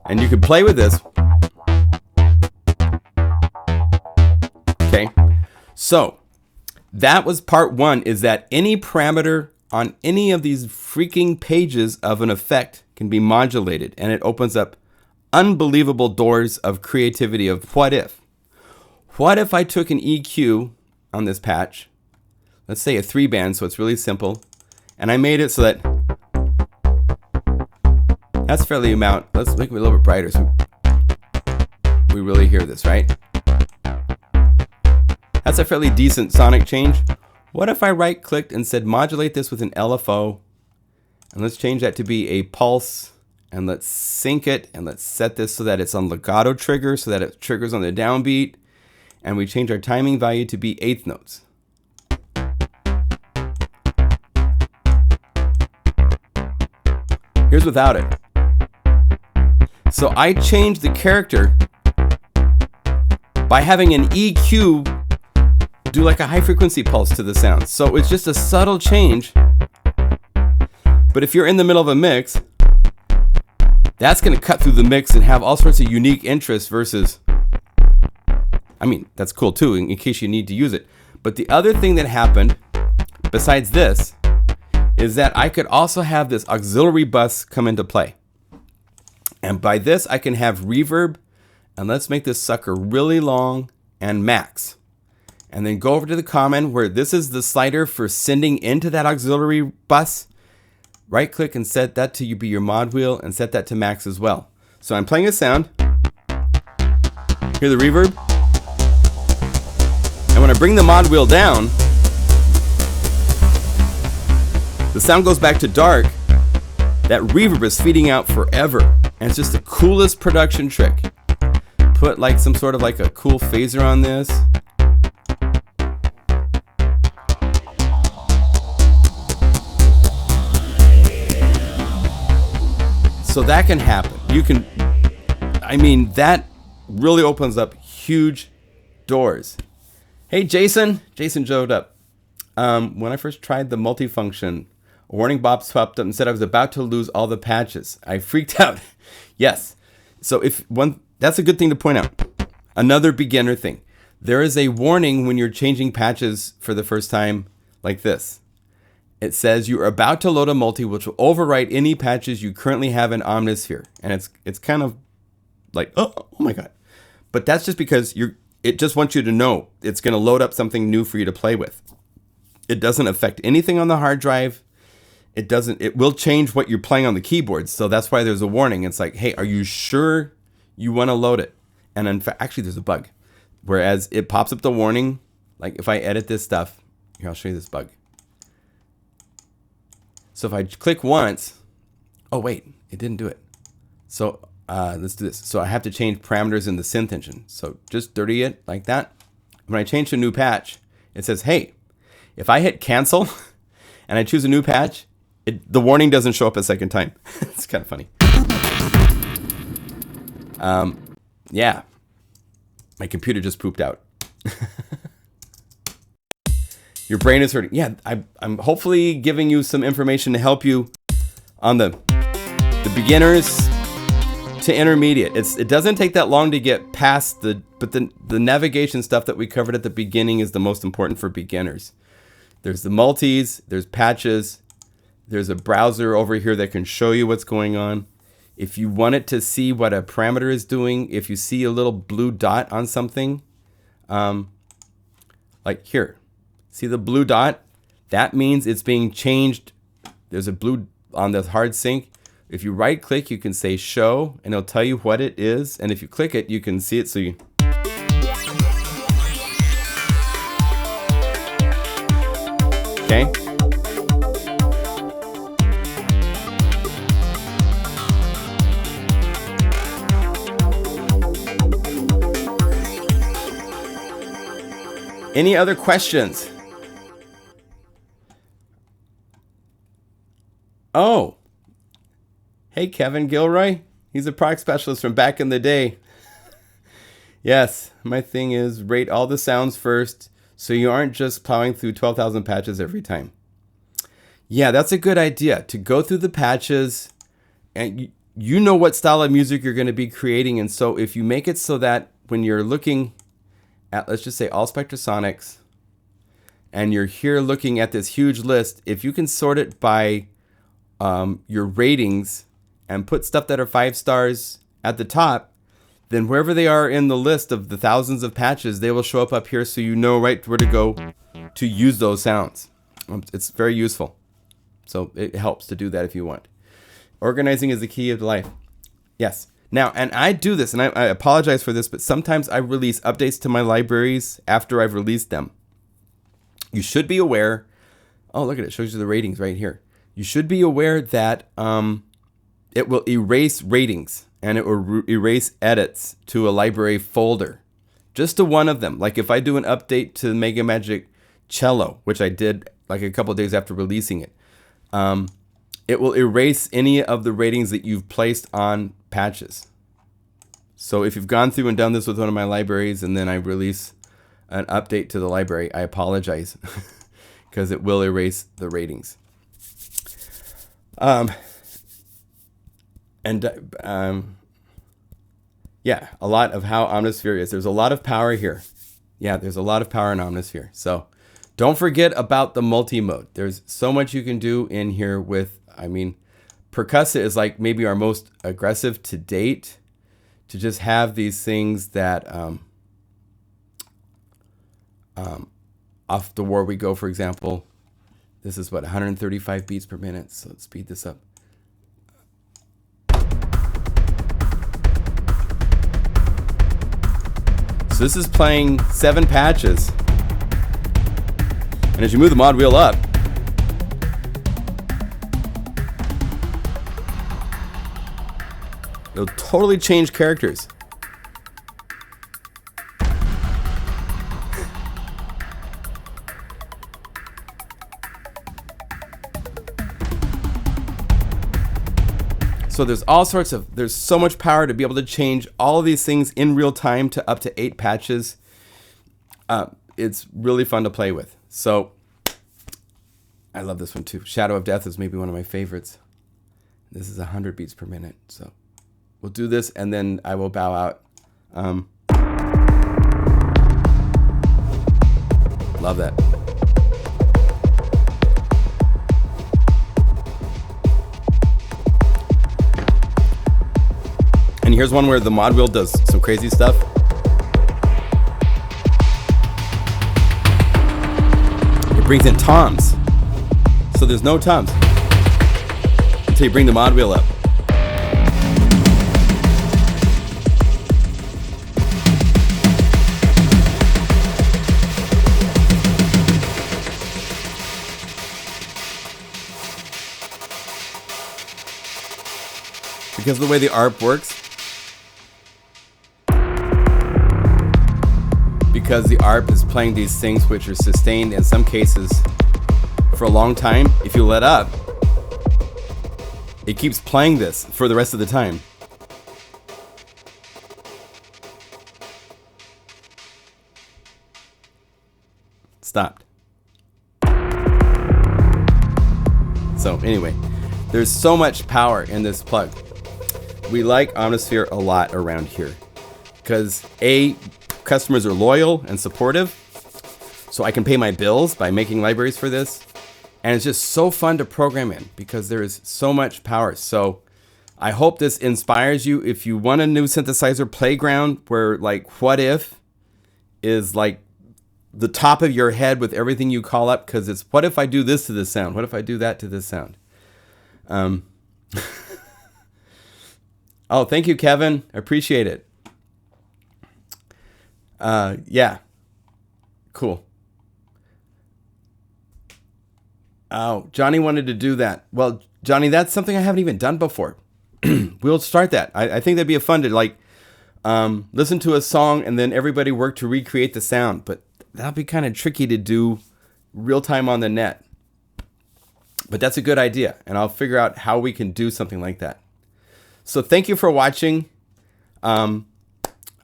And you can play with this. Okay, so that was part 1, is that any parameter on any of these freaking pages of an effect can be modulated, and it opens up unbelievable doors of creativity of what if. What if I took an EQ on this patch, let's say a 3-band, so it's really simple, and I made it so that that's fairly amount. Let's make it a little bit brighter so we really hear this, right? That's a fairly decent sonic change. What if I right clicked and said modulate this with an LFO, and let's change that to be a pulse, and let's sync it, and let's set this so that it's on legato trigger, so that it triggers on the downbeat, and we change our timing value to be 1/8 notes. Here's without it. So I changed the character by having an EQ do like a high frequency pulse to the sound. So it's just a subtle change, but if you're in the middle of a mix, That's going to cut through the mix and have all sorts of unique interests versus, I mean, that's cool too, in case you need to use it. But the other thing that happened, besides this, is that I could also have this auxiliary bus come into play. And by this, I can have reverb, and let's make this sucker really long and max. And then go over to the common where this is the slider for sending into that auxiliary bus. Right click and set that to be your mod wheel and set that to max as well. So I'm playing a sound. Hear the reverb. And when I bring the mod wheel down, the sound goes back to dark. That reverb is feeding out forever. And it's just the coolest production trick. Put like some sort of like a cool phaser on this. So that can happen. You can, I mean, that really opens up huge doors. Hey, Jason. Jason showed up. When I first tried the multifunction, a warning box popped up and said I was about to lose all the patches. I freaked out. Yes. So that's a good thing to point out. Another beginner thing. There is a warning when you're changing patches for the first time like this. It says you are about to load a multi which will overwrite any patches you currently have in Omnisphere. And it's kind of like, oh my God. But that's just because it just wants you to know it's going to load up something new for you to play with. It doesn't affect anything on the hard drive. It will change what you're playing on the keyboard. So that's why there's a warning. It's like, hey, are you sure you want to load it? And in fact, actually there's a bug. Whereas it pops up the warning, like if I edit this stuff, here, I'll show you this bug. So if I click once, oh wait, it didn't do it. So let's do this. So I have to change parameters in the synth engine. So just dirty it like that. When I change to a new patch, it says, hey, if I hit cancel and I choose a new patch, the warning doesn't show up a second time. It's kind of funny. Yeah, my computer just pooped out. Your brain is hurting. Yeah, I'm hopefully giving you some information to help you on the beginners to intermediate. It doesn't take that long to get past but the navigation stuff that we covered at the beginning is the most important for beginners. There's the multis, there's patches, there's a browser over here that can show you what's going on. If you wanted to see what a parameter is doing, if you see a little blue dot on something, like here. See the blue dot? That means it's being changed. There's a blue on the hard sync. If you right click, you can say show and it'll tell you what it is. And if you click it, you can see it. So you. Okay. Any other questions? Oh, hey, Kevin Gilroy. He's a product specialist from back in the day. Yes, my thing is rate all the sounds first so you aren't just plowing through 12,000 patches every time. Yeah, that's a good idea to go through the patches and you know what style of music you're going to be creating. And so if you make it so that when you're looking at, let's just say all Spectrasonics, and you're here looking at this huge list, if you can sort it by your ratings and put stuff that are 5 stars at the top, then wherever they are in the list of the thousands of patches, they will show up here so you know right where to go to use those sounds. It's very useful. So it helps to do that if you want. Organizing is the key of life. Yes. Now, and I do this, and I apologize for this, but sometimes I release updates to my libraries after I've released them. You should be aware. Oh, look at it. It shows you the ratings right here. You should be aware that it will erase ratings and it will erase edits to a library folder. Just to one of them. Like if I do an update to Mega Magic Cello, which I did like a couple of days after releasing it, it will erase any of the ratings that you've placed on patches. So if you've gone through and done this with one of my libraries and then I release an update to the library, I apologize because it will erase the ratings. And And yeah, a lot of how Omnisphere is. There's a lot of power here. Yeah, there's a lot of power in Omnisphere. So don't forget about the multi-mode. There's so much you can do in here with, I mean, Percussa is like maybe our most aggressive to date, to just have these things that off the war we go, for example. This is what, 135 beats per minute. So let's speed this up. So this is playing 7 patches. And as you move the mod wheel up, it'll totally change characters. So there's all sorts of, there's so much power to be able to change all of these things in real time to up to 8 patches. It's really fun to play with. So I love this one too. Shadow of Death is maybe one of my favorites. This is 100 beats per minute. So we'll do this and then I will bow out. Love that. And here's one where the mod wheel does some crazy stuff. It brings in toms. So there's no toms until you bring the mod wheel up. Because of the way the ARP works, because the ARP is playing these things which are sustained in some cases for a long time, if you let up, it keeps playing this for the rest of the time. Stopped. So anyway, there's so much power in this plug. We like Omnisphere a lot around here because A, customers are loyal and supportive, so I can pay my bills by making libraries for this, and it's just so fun to program in because there is so much power. So I hope this inspires you. If you want a new synthesizer playground where like what if is like the top of your head with everything you call up, because it's what if I do this to this sound, what if I do that to this sound. Oh, thank you, Kevin. I appreciate it. Yeah. Cool. Oh, Johnny wanted to do that. Well, Johnny, that's something I haven't even done before. We'll start that. I think that'd be a fun to like listen to a song and then everybody work to recreate the sound. But that'll be kind of tricky to do real time on the net. But that's a good idea. And I'll figure out how we can do something like that. So thank you for watching. I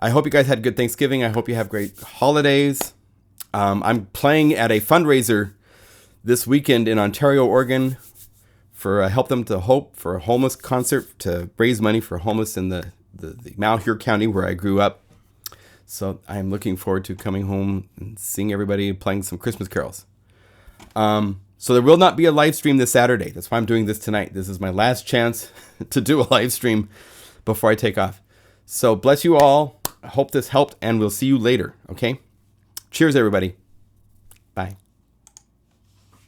hope you guys had good Thanksgiving. I hope you have great holidays. I'm playing at a fundraiser this weekend in Ontario, Oregon for Help Them to Hope, for a homeless concert to raise money for homeless in the Malheur County where I grew up. So I'm looking forward to coming home and seeing everybody playing some Christmas carols. So there will not be a live stream this Saturday. That's why I'm doing this tonight. This is my last chance to do a live stream before I take off. So bless you all. I hope this helped, and we'll see you later, okay? Cheers, everybody. Bye.